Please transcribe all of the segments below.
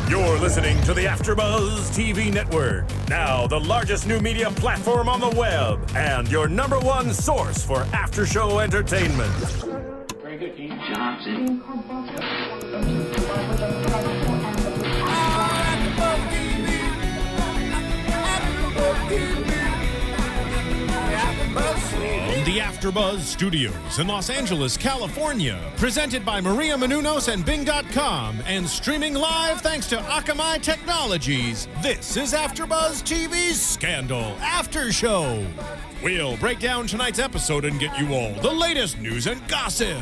You're listening to the AFTERBUZZ TV network, now the largest new media platform on the web, and your #1 source for after-show entertainment. Very good, Dean Johnson. From the AFTERBUZZ Studios in Los Angeles, California, presented by Maria Menounos and Bing.com, and streaming live thanks to Akamai Technologies, this is AFTERBUZZ TV Scandal After Show. We'll break down tonight's episode and get you all the latest news and gossip.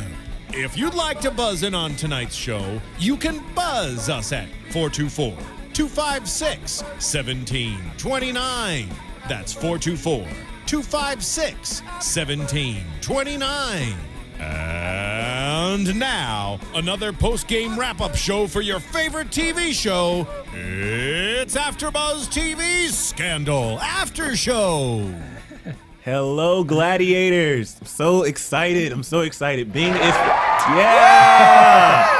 If you'd like to buzz in on tonight's show, you can buzz us at 424-256-1729. That's 424-256-1729. And now, another post-game wrap-up show for your favorite TV show. It's AFTERBUZZ TV Scandal After Show. Hello, gladiators. I'm so excited. Bing is... Yeah!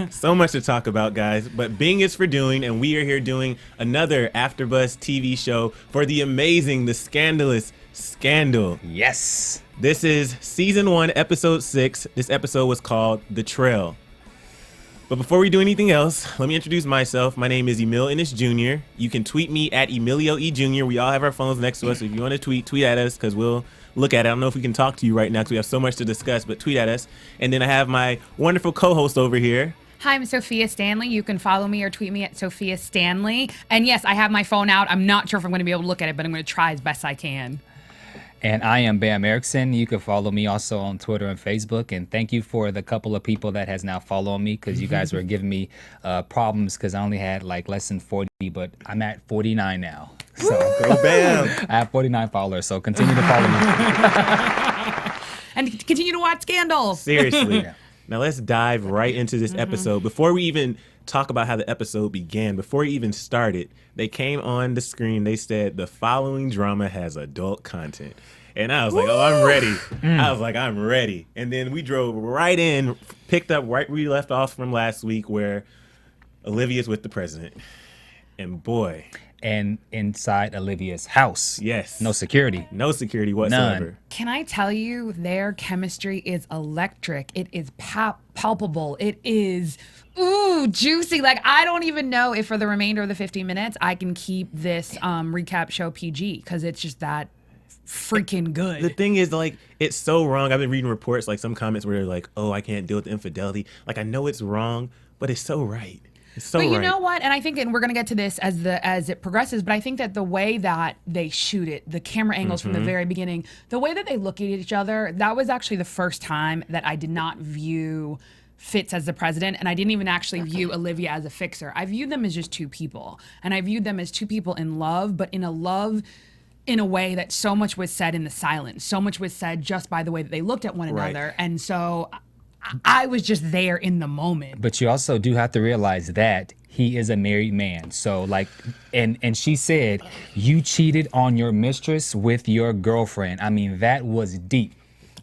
So much to talk about, guys. But Bing is for doing, and we are here doing another AFTERBUZZ TV show for the amazing, the scandalous Scandal. Yes. This is Season 1, Episode 6. This episode was called The Trail. But before we do anything else, let me introduce myself. My name is Emile Ennis Jr. You can tweet me at Emilio E. Jr. We all have our phones next to us. If you want to tweet at us, because we'll look at it. I don't know if we can talk to you right now because we have so much to discuss, but tweet at us. And then I have my wonderful co-host over here. Hi, I'm Sofia Stanley. You can follow me or tweet me at Sofia Stanley. And yes, I have my phone out. I'm not sure if I'm going to be able to look at it, but I'm going to try as best I can. And I am Bamm Ericsen. You can follow me also on Twitter and Facebook. And thank you for the couple of people that has now followed me, because you guys were giving me problems because I only had like less than 40, but I'm at 49 now. So Go Bamm. I have 49 followers, so continue to follow me. And continue to watch Scandal. Seriously. Yeah. Now let's dive right into this episode. Before we even talk about how the episode began, before it even started, they came on the screen. They said the following drama has adult content. And I was like, oh, I'm ready. I'm ready. And then we drove right in, picked up right where we left off from last week, where Olivia's with the president. And boy. And inside Olivia's house. Yes. No security. No security whatsoever. None. Can I tell you, their chemistry is electric. It is palpable. It is, juicy. Like, I don't even know if for the remainder of the 50 minutes, I can keep this recap show PG, because it's just that freaking good. The thing is, like, it's so wrong. I've been reading reports, like some comments where they're like, oh, I can't deal with the infidelity. Like, I know it's wrong, but it's so right. It's so but you right. know what? And I think, and we're gonna get to this as it progresses, but I think that the way that they shoot it, the camera angles from the very beginning, the way that they look at each other, that was actually the first time that I did not view Fitz as the president, and I didn't even actually view Olivia as a fixer. I viewed them as just two people, and I viewed them as two people in love, but in a way that so much was said in the silence. So much was said just by the way that they looked at one another, and so I was just there in the moment. But you also do have to realize that he is a married man. So like, and she said, you cheated on your mistress with your girlfriend. I mean, that was deep.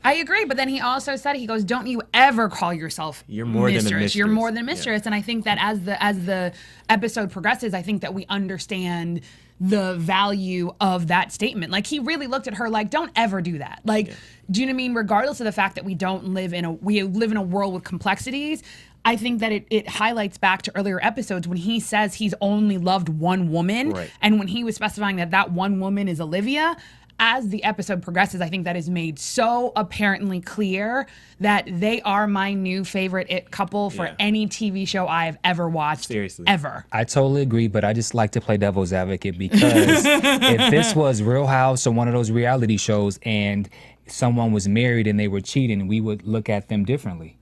I agree, but then he also said, he goes, don't you ever call yourself You're more than a mistress. You're more than a mistress. Yeah. And I think that as the episode progresses, I think that we understand the value of that statement. Like, he really looked at her like, don't ever do that. Like, do you know what I mean? Regardless of the fact that we live in a world with complexities, I think that it highlights back to earlier episodes when he says he's only loved one woman. Right. And when he was specifying that one woman is Olivia, as the episode progresses, I think that is made so apparently clear that they are my new favorite it couple for any TV show I have ever watched. Seriously. Ever. I totally agree, but I just like to play devil's advocate, because if this was Real House or one of those reality shows and someone was married and they were cheating, we would look at them differently.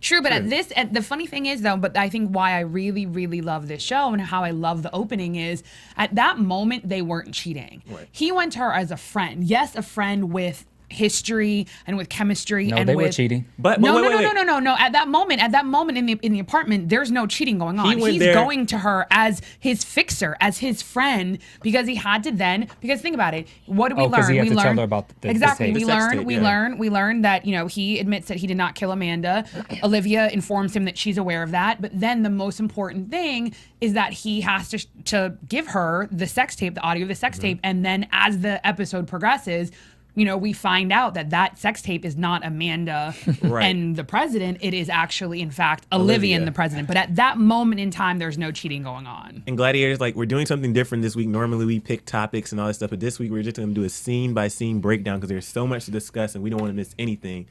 True, but the funny thing is, though, but I think why I really, really love this show and how I love the opening is, at that moment, they weren't cheating. Right. He went to her as a friend. Yes, a friend with history and with chemistry No, and they with were cheating. But no, wait, no. At that moment in the apartment, there's no cheating going on. He went He's there- going to her as his fixer, as his friend, because he had to then. Because think about it. What did we Oh, 'cause learn? he had We to tell learned her about the exactly. tape. We The sex learned. tape, We yeah. learned. We learned that he admits that he did not kill Amanda. Olivia informs him that she's aware of that. But then the most important thing is that he has to give her the sex tape, the audio of the sex tape, and then as the episode progresses, we find out that sex tape is not Amanda Right. and the president. It is actually, in fact, Olivia Olivia. and the president. But at that moment in time, there's no cheating going on. And Gladiators, like, we're doing something different this week. Normally we pick topics and all this stuff, but this week we're just going to do a scene by scene breakdown because there's so much to discuss and we don't want to miss anything.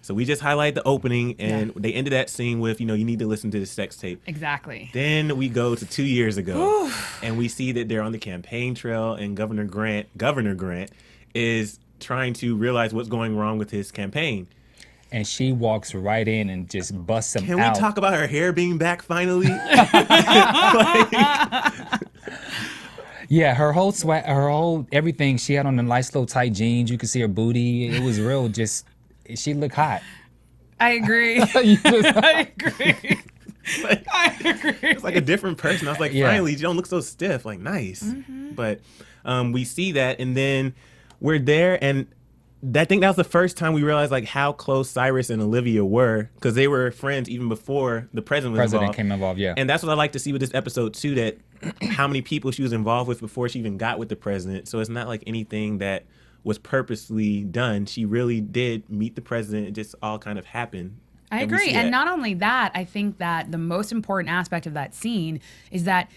So we just highlight the opening, and they ended that scene with, you need to listen to the sex tape. Exactly. Then we go to 2 years ago, and we see that they're on the campaign trail, and Governor Grant is trying to realize what's going wrong with his campaign. And she walks right in and just busts him Can out. we talk about her hair being back finally? Yeah, her whole everything. She had on the nice little tight jeans. You could see her booty. It was real. She looked hot. I agree. I agree. It's like a different person. I was like, Yeah. finally, you don't look so stiff. Like, nice. But we see that, and then we're there, and I think that was the first time we realized like how close Cyrus and Olivia were, because they were friends even before the president was involved. Came involved, yeah. And that's what I like to see with this episode too, that how many people she was involved with before she even got with the president. So it's not like anything that was purposely done. She really did meet the president. It just all kind of happened. I And we agree. see And that. not only that, I think that the most important aspect of that scene is that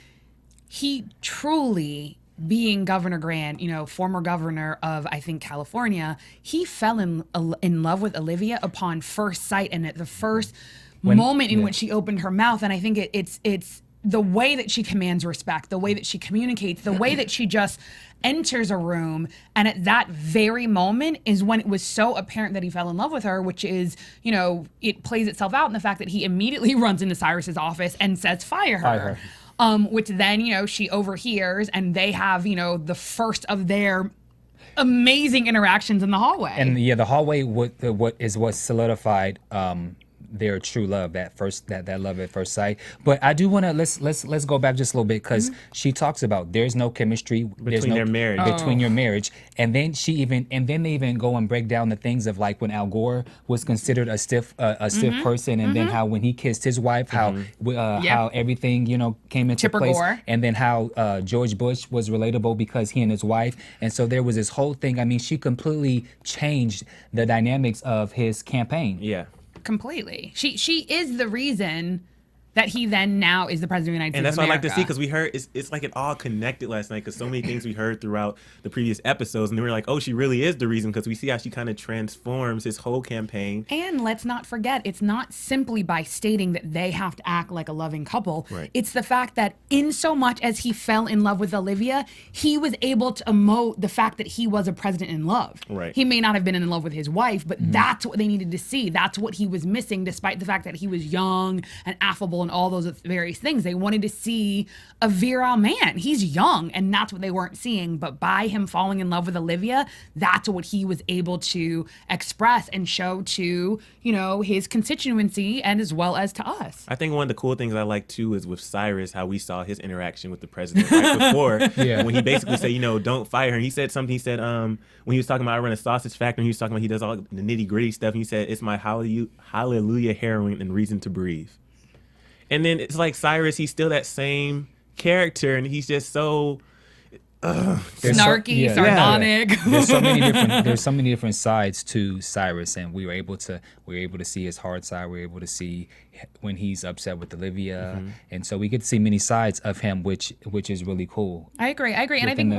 he truly, being Governor Grant, former governor of, I think, California, he fell in love with Olivia upon first sight and at the first moment in which she opened her mouth. And I think it's the way that she commands respect, the way that she communicates, the way that she just enters a room. And at that very moment is when it was so apparent that he fell in love with her, which is, it plays itself out in the fact that he immediately runs into Cyrus's office and says, fire her. Which then, she overhears, and they have, the first of their amazing interactions in the hallway. And yeah, the hallway what solidified their true love, that love at first sight. But I do want to let's go back just a little bit, because she talks about there's no chemistry Between their marriage. between your marriage, and then they even go and break down the things of like when Al Gore was considered a stiff person, and then how when he kissed his wife, how everything came into Chipper place, Gore. and then how George Bush was relatable because he and his wife, and so there was this whole thing. I mean, she completely changed the dynamics of his campaign. Yeah. Completely. She is the reason that he then now is the president of the United States. And that's of what I like to America. see, because we heard it's like it all connected last night, because so many things we heard throughout the previous episodes, and then we were like, oh, she really is the reason, because we see how she kind of transforms his whole campaign. And let's not forget, it's not simply by stating that they have to act like a loving couple. Right. It's the fact that in so much as he fell in love with Olivia, he was able to emote the fact that he was a president in love. Right. He may not have been in love with his wife, but that's what they needed to see. That's what he was missing, despite the fact that he was young and affable and all those various things. They wanted to see a virile man. He's young, and that's what they weren't seeing. But by him falling in love with Olivia, that's what he was able to express and show to, his constituency and as well as to us. I think one of the cool things I like too is with Cyrus, how we saw his interaction with the president right before, when he basically said, don't fire her. And he said something. He said, when he was talking about I run a sausage factory, and he was talking about he does all the nitty gritty stuff. And he said, it's my hallelujah heroin and reason to breathe. And then it's like Cyrus, he's still that same character, and he's just so Snarky, sardonic. There's so many different sides to Cyrus, and we were able to see his hard side. We were able to see when he's upset with Olivia, and so we get to see many sides of him, which is really cool. I agree, and I think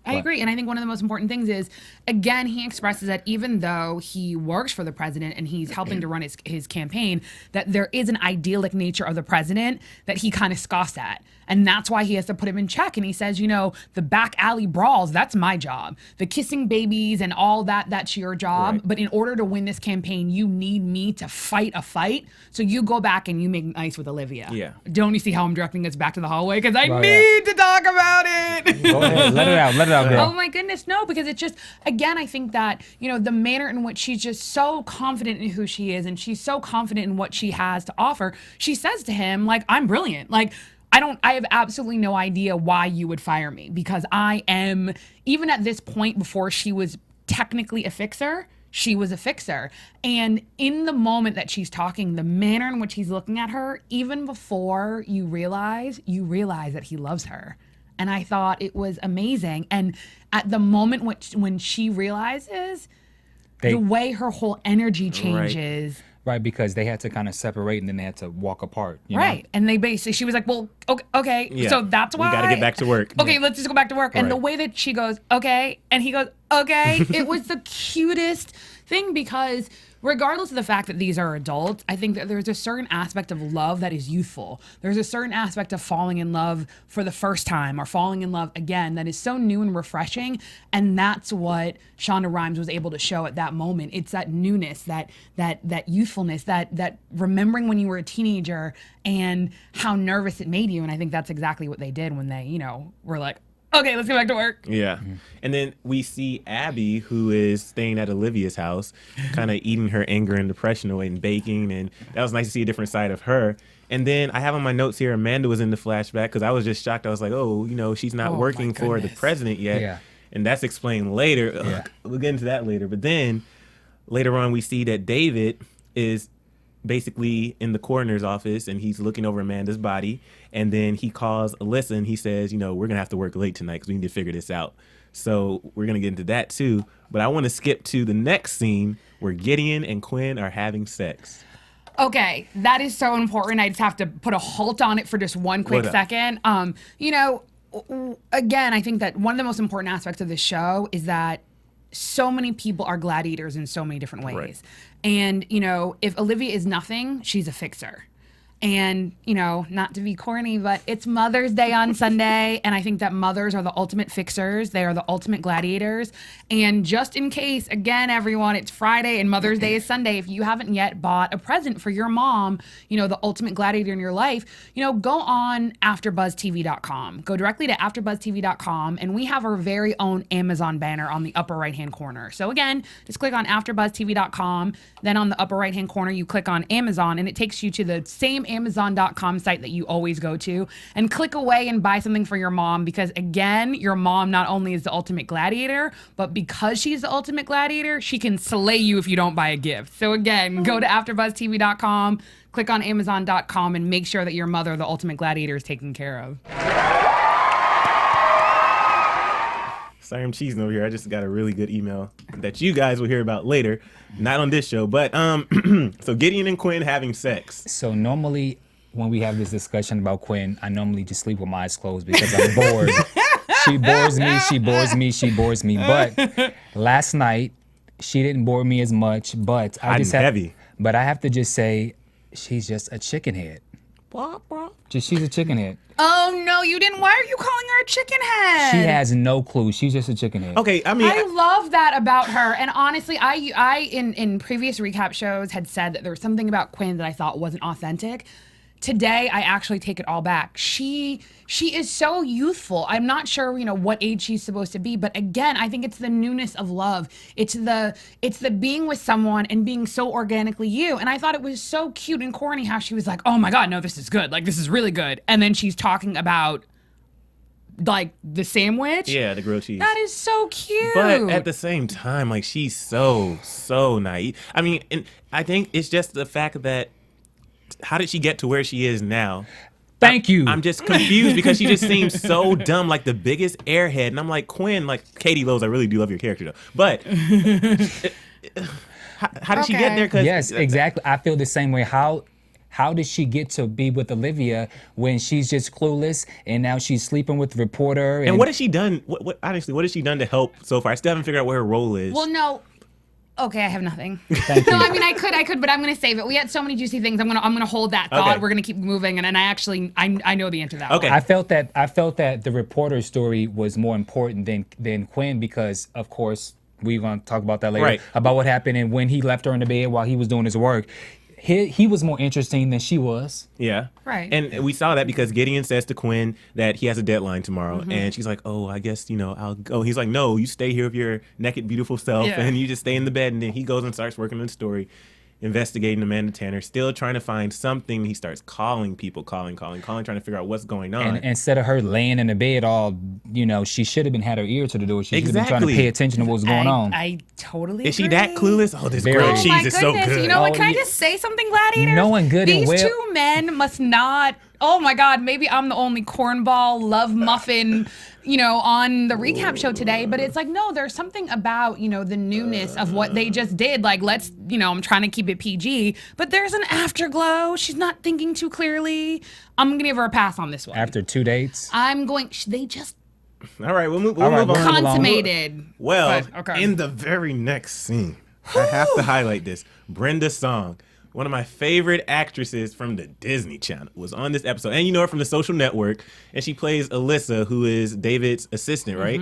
I agree, and I think one of the most important things is, again, he expresses that even though he works for the president and he's helping to run his campaign, that there is an idyllic nature of the president that he kind of scoffs at, and that's why he has to put him in check. And he says, the back alley brawls, that's my job. The kissing babies and all that's your job. Right. But in order to win this campaign, you need me to fight a fight. So you go back and you make nice with Olivia. Yeah. Don't you see how I'm directing us back to the hallway? Because I need to talk about it. Go ahead, let it out, girl. Oh my goodness. this? No, because it's just, again, I think that, you know, the manner in which she's just so confident in who she is and she's so confident in what she has to offer. She says to him, like, I'm brilliant. Like, I have absolutely no idea why you would fire me, because I am, even at this point before she was technically a fixer, she was a fixer. And in the moment that she's talking, the manner in which he's looking at her, even before you realize that he loves her. And I thought it was amazing. And at the moment when she realizes, the way her whole energy changes. Right, because they had to kind of separate and then they had to walk apart. You right. know? And they basically, she was like, well, okay, so that's why. We got to get back to work. Okay, let's just go back to work. And the way that she goes, okay, and he goes, okay, it was the cutest thing, because regardless of the fact that these are adults, I think that there's a certain aspect of love that is youthful. There's a certain aspect of falling in love for the first time or falling in love again that is so new and refreshing. And that's what Shonda Rhimes was able to show at that moment. It's that newness, that youthfulness, that remembering when you were a teenager and how nervous it made you. And I think that's exactly what they did when they, you know, were like, okay, let's get back to work. Yeah. And then we see Abby, who is staying at Olivia's house, kind of eating her anger and depression away and baking. And that was nice to see a different side of her. And then I have on my notes here, Amanda was in the flashback, because I was just shocked. I was like, oh, you know, she's not working for the president yet. Yeah. And that's explained later. Yeah. We'll get into that later. But then later on, we see that David is basically in the coroner's office and he's looking over Amanda's body, and then he calls Alyssa and he says, you know, we're gonna have to work late tonight because we need to figure this out. So we're gonna get into that too, but I want to skip to the next scene where Gideon and Quinn are having sex. Okay, that is so important. I just have to put a halt on it for just one quick second. You know, again, I think that one of the most important aspects of this show is that so many people are gladiators in so many different ways. Right. And, you know, if Olivia is nothing, she's a fixer. And, you know, not to be corny, but it's Mother's Day on Sunday. And I think that mothers are the ultimate fixers. They are the ultimate gladiators. And just in case, again, everyone, it's Friday and Mother's Day is Sunday. If you haven't yet bought a present for your mom, you know, the ultimate gladiator in your life, you know, go on AfterBuzzTV.com. Go directly to AfterBuzzTV.com. And we have our very own Amazon banner on the upper right-hand corner. So again, just click on AfterBuzzTV.com. Then on the upper right-hand corner, you click on Amazon and it takes you to the same Amazon.com site that you always go to, and click away and buy something for your mom, because again, your mom not only is the ultimate gladiator, but because she's the ultimate gladiator, she can slay you if you don't buy a gift. So again, go to AfterBuzzTV.com, click on Amazon.com, and make sure that your mother, the ultimate gladiator, is taken care of. Sorry, I'm cheesing over here. I just got a really good email that you guys will hear about later. Not on this show, but so Gideon and Quinn having sex. So normally when we have this discussion about Quinn, I normally just sleep with my eyes closed because I'm bored. She bores me, she bores me, she bores me. But last night, she didn't bore me as much, but I have to just say, she's just a chicken head. She's a chicken head. Oh no, you didn't. Why are you calling her a chicken head? She has no clue. She's just a chicken head. Okay, I mean, I love that about her. And honestly, I in previous recap shows had said that there was something about Quinn that I thought wasn't authentic. Today, I actually take it all back. She is so youthful. I'm not sure, you know, what age she's supposed to be, but again, I think it's the newness of love. It's the being with someone and being so organically you. And I thought it was so cute and corny how she was like, "Oh my God, no, this is good. Like, this is really good." And then she's talking about like the sandwich. Yeah, the grilled cheese. That is so cute. But at the same time, like, she's so naive. I mean, and I think it's just the fact that how did she get to where she is now? Thank you. I'm just confused because she just seems so dumb, like the biggest airhead. And I'm like, Quinn, like Katie Lowe's, I really do love your character though. But how did she get there? Yes, exactly. I feel the same way. How did she get to be with Olivia when she's just clueless and now she's sleeping with the reporter? And what has she done? Honestly, what has she done to help so far? I still haven't figured out what her role is. Well, no. Okay, I have nothing. Thank you. No, I mean I could, but I'm gonna save it. We had so many juicy things. I'm gonna hold that thought. Okay. We're gonna keep moving, and I know the answer to that. Okay. One. I felt that the reporter's story was more important than Quinn, because of course we're gonna talk about that later, right, about what happened and when he left her in the bed while he was doing his work. he was more interesting than she was. Yeah. Right. And we saw that because Gideon says to Quinn that he has a deadline tomorrow. And she's like, oh, I guess, I'll go. He's like, no, you stay here with your naked, beautiful self. Yeah. And you just stay in the bed. And then he goes and starts working on the story, investigating Amanda Tanner, still trying to find something. He starts calling people, calling, trying to figure out what's going on. And instead of her laying in the bed all, she should have been had her ear to the door. She should have been trying to Exactly. pay attention to what's going on. I totally Is she agree. that clueless? Oh, this Very. grilled Oh cheese my is so goodness. good. You know what? Oh, Can I yeah. just say something, gladiators? Knowing good and These well- two men must not. Oh my God, maybe I'm the only cornball love muffin, on the recap show today. But it's like, no, there's something about, the newness of what they just did. Like, let's, I'm trying to keep it PG, but there's an afterglow. She's not thinking too clearly. I'm gonna give her a pass on this one. After 2 dates. They just All right, we'll move All right, on. we'll move along. consummated. Well, But, okay. in the very next scene, I have to highlight this. Brenda Song, one of my favorite actresses from the Disney Channel, was on this episode. And you know her from The Social Network. And she plays Alyssa, who is David's assistant, right?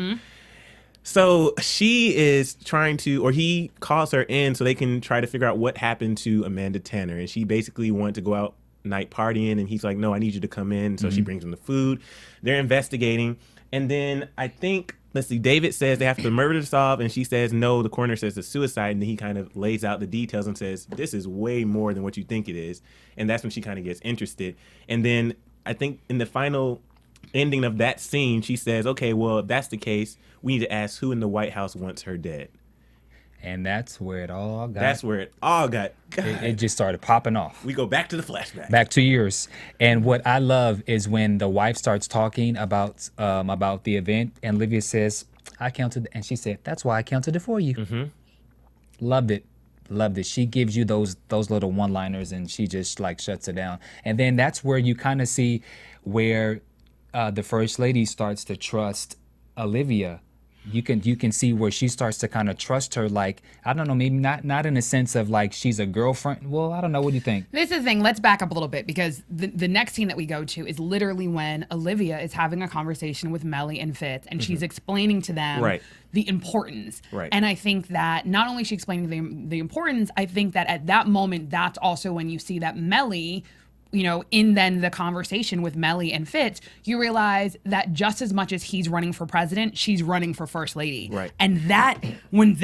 So she is trying to, or he calls her in so they can try to figure out what happened to Amanda Tanner. And she basically wanted to go out night partying. And he's like, no, I need you to come in. So she brings him the food. They're investigating. And then I think, David says they have to murder to solve, and she says no, the coroner says it's suicide, and then he kind of lays out the details and says, this is way more than what you think it is. And that's when she kind of gets interested. And then I think in the final ending of that scene, she says, okay, well, if that's the case, we need to ask who in the White House wants her dead. And that's where it all got. That's where it all got. It just started popping off. We go back to the flashback. Back 2 years. And what I love is when the wife starts talking about the event, and Olivia says, I counted, and she said, that's why I counted it for you. Loved it. She gives you those little one-liners, and she just shuts it down. And then that's where you kind of see where the first lady starts to trust Olivia. You can see where she starts to kind of trust her, I don't know, maybe not in a sense of she's a girlfriend. Well, I don't know. What do you think? This is the thing. Let's back up a little bit, because the next scene that we go to is literally when Olivia is having a conversation with Melly and Fitz, and she's explaining to them Right. the importance. Right. And I think that not only is she explaining the importance, I think that at that moment, that's also when you see that Melly, in then the conversation with Melly and Fitz, you realize that just as much as he's running for president, she's running for first lady. Right. And that, when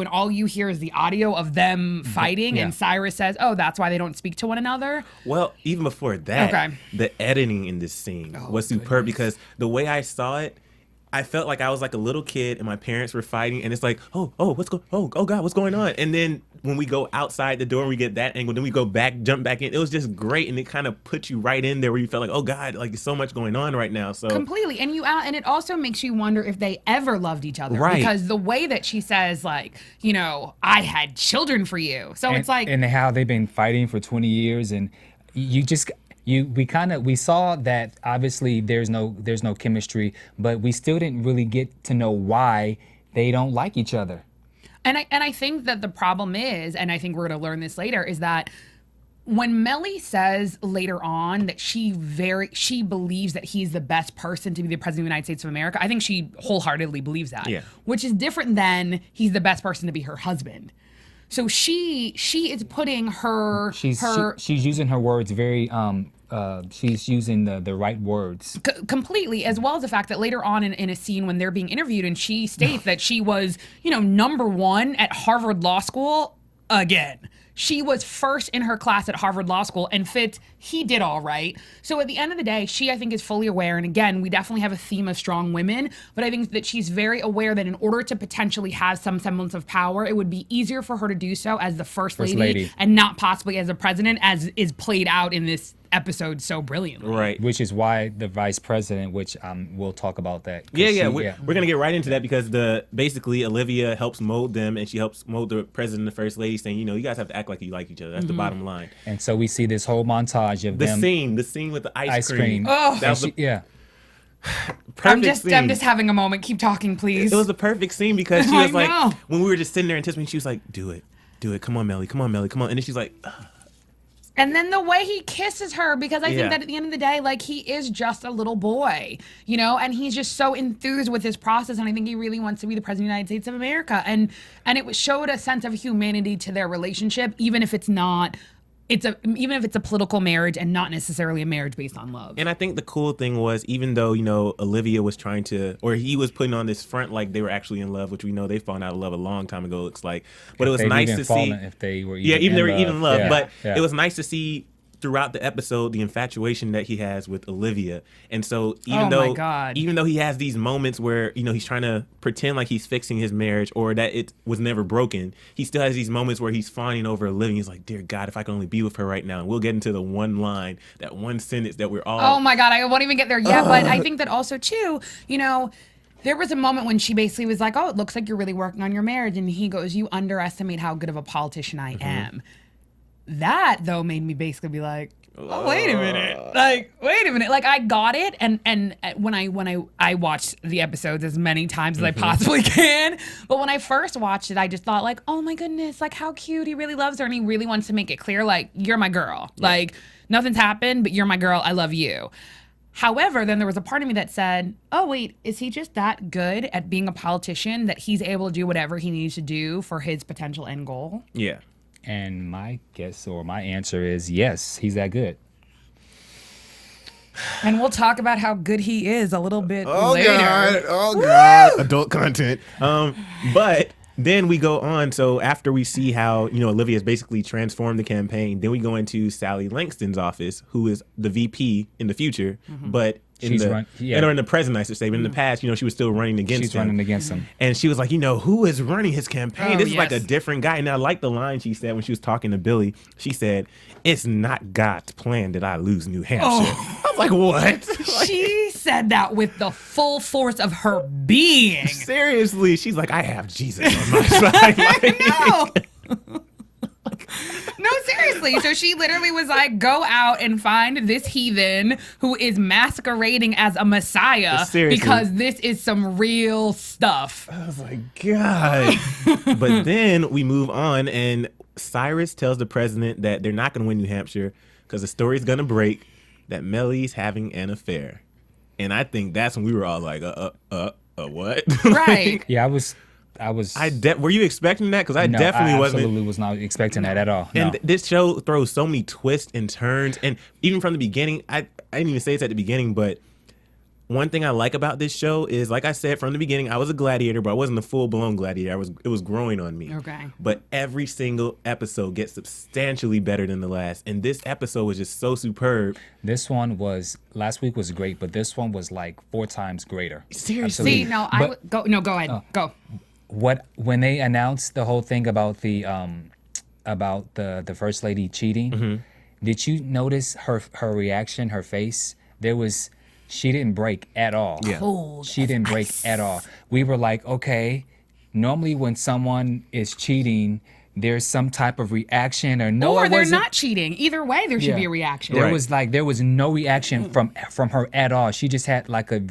all you hear is the audio of them fighting, Yeah. and Cyrus says, oh, that's why they don't speak to one another. Well, even before that, Okay. the editing in this scene was superb because the way I saw it, I felt like I was like a little kid and my parents were fighting, and it's like, oh, God, what's going on? And then when we go outside the door and we get that angle, then we go back, jump back in. It was just great, and it kind of put you right in there where you felt like, oh God, there's so much going on right now. So Completely. And it also makes you wonder if they ever loved each other. Right. Because the way that she says, I had children for you. So it's like, and how they've been fighting for 20 years, and we saw that obviously there's no chemistry, but we still didn't really get to know why they don't like each other. And I think that the problem is, and I think we're going to learn this later, is that when Melly says later on that she believes that he's the best person to be the president of the United States of America, I think she wholeheartedly believes that. Yeah. Which is different than he's the best person to be her husband. So she is putting her She's using her words very she's using the right words. Completely, as well as the fact that later on in a scene when they're being interviewed, and she states that she was, number one at Harvard Law School again. She was first in her class at Harvard Law School, and Fitz, he did all right. So at the end of the day, she, I think, is fully aware. And again, we definitely have a theme of strong women, but I think that she's very aware that in order to potentially have some semblance of power, it would be easier for her to do so as the first lady and not possibly as a president, as is played out in this episode so brilliantly. Right. Which is why the vice president, which we'll talk about that. We're gonna get right into that because basically Olivia helps mold them, and she helps mold the president and the first lady, saying, you guys have to act like you like each other. That's the bottom line. And so we see this whole montage of The them. scene with the ice cream. Oh. That was perfect scene. I'm just having a moment. Keep talking, please. It was a perfect scene because she I was like, know. when we were just sitting there anticipating, she was like, do it. Come on, Melly. Come on. And then she's like, ugh. And then the way he kisses her, because I Yeah. think that at the end of the day, he is just a little boy, and he's just so enthused with this process, and I think he really wants to be the president of the United States of America, and it showed a sense of humanity to their relationship, even if it's not even if it's a political marriage and not necessarily a marriage based on love. And I think the cool thing was, even though, Olivia was trying to, or he was putting on this front like they were actually in love, which we know they fallen out of love a long time ago, it looks like. But it was nice to see. If they were even they were even in love. Yeah, but yeah. it was nice to see throughout the episode the infatuation that he has with Olivia. And so even though he has these moments where he's trying to pretend like he's fixing his marriage or that it was never broken, he still has these moments where he's fawning over Olivia. He's like, dear God, if I could only be with her right now. And we'll get into the one line, that one sentence that we're all, oh my God, I won't even get there yet. But I think that also too, there was a moment when she basically was like, oh, it looks like you're really working on your marriage. And he goes, you underestimate how good of a politician I am. That though made me basically be like, oh, wait a minute. Like I got it. And when I watched the episodes as many times as I possibly can, but when I first watched it, I just thought like, oh my goodness, like how cute. He really loves her and he really wants to make it clear, like, you're my girl. Yeah. Like nothing's happened, but you're my girl. I love you. However, then there was a part of me that said, oh, wait, is he just that good at being a politician that he's able to do whatever he needs to do for his potential end goal? Yeah. And my guess or my answer is yes, he's that good. And we'll talk about how good he is a little bit later. Oh God. Adult content. But then we go on. So after we see how, Olivia has basically transformed the campaign, then we go into Sally Langston's office, who is the VP in the future, but in the present, I should say, but in the past, she was still running against him. She's running against him. And she was like, who is running his campaign? This is like a different guy. And I like the line she said when she was talking to Billy. She said, it's not God's plan that I lose New Hampshire. I was like, what? She said that with the full force of her being. Seriously. She's like, I have Jesus on my side. No. No, seriously. So she literally was like, go out and find this heathen who is masquerading as a messiah. Seriously. Because this is some real stuff. I was like, God. But then we move on and Cyrus tells the president that they're not going to win New Hampshire because the story's going to break that Melly's having an affair. And I think that's when we were all like, what? Right. Yeah, I was. Were you expecting that? Because I definitely wasn't. Absolutely was not expecting that at all. No. And this show throws so many twists and turns. And even from the beginning, I didn't even say this at the beginning, but one thing I like about this show is, like I said from the beginning, I was a gladiator, but I wasn't a full-blown gladiator. It was growing on me. Okay. But every single episode gets substantially better than the last. And this episode was just so superb. Last week was great, but this one was like 4 times greater. Seriously. See, go ahead. Go. When they announced the whole thing about the first lady cheating, did you notice her reaction, her face? She didn't break at all. Yeah. Cold. She didn't break at all. We were like, okay, normally when someone is cheating, there's some type of reaction or no. Or they're not cheating. Either way, there should be a reaction. There was no reaction from her at all. She just had like a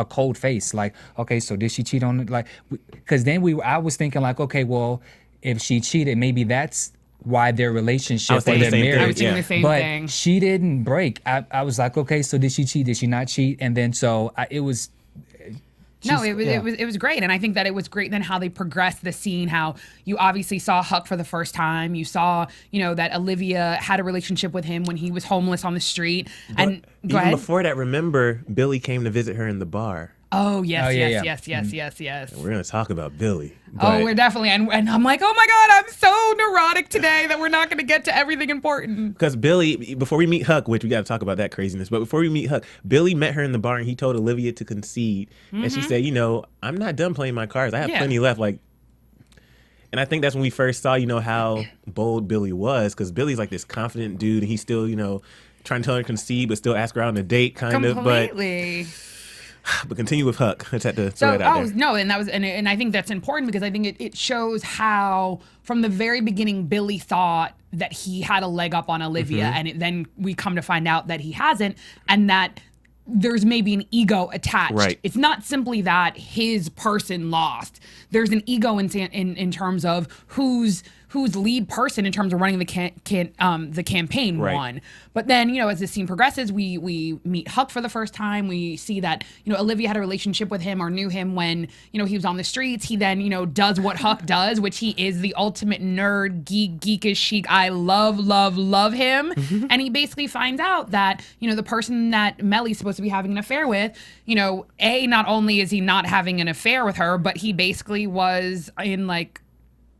cold face. Like, okay, so did she cheat on it? Like, because then I was thinking like, okay, well, if she cheated, maybe that's why their relationship or their marriage. I was thinking the same thing. But she didn't break. I was like, okay, so did she cheat? Did she not cheat? And then it was. It was great. And I think that it was great then how they progressed the scene, how you obviously saw Huck for the first time. You saw, that Olivia had a relationship with him when he was homeless on the street. And go ahead. Before that, remember, Billy came to visit her in the bar. Oh, yes. We're going to talk about Billy. We're definitely, and I'm like, oh my God, I'm so neurotic today that we're not going to get to everything important. Because Billy, before we meet Huck, which we got to talk about that craziness, but before we meet Huck, Billy met her in the bar and he told Olivia to concede. And she said, I'm not done playing my cards. I have plenty left. And I think that's when we first saw, how bold Billy was, because Billy's like this confident dude and he's still, trying to tell her to concede, but still ask her out on a date Completely. But continue with Huck. Let's have to throw it out there. No, and that was, and I think that's important because I think it shows how from the very beginning Billy thought that he had a leg up on Olivia, and then we come to find out that he hasn't, and that there's maybe an ego attached. Right. It's not simply that his person lost. There's an ego in terms of who's who's lead person in terms of running the campaign Right. won. But then, as the scene progresses, we meet Huck for the first time. We see that, Olivia had a relationship with him or knew him when, he was on the streets. He then, does what Huck does, which he is the ultimate nerd, geekish chic. I love him. And he basically finds out that, the person that Melly's supposed to be having an affair with, not only is he not having an affair with her, but he basically was in like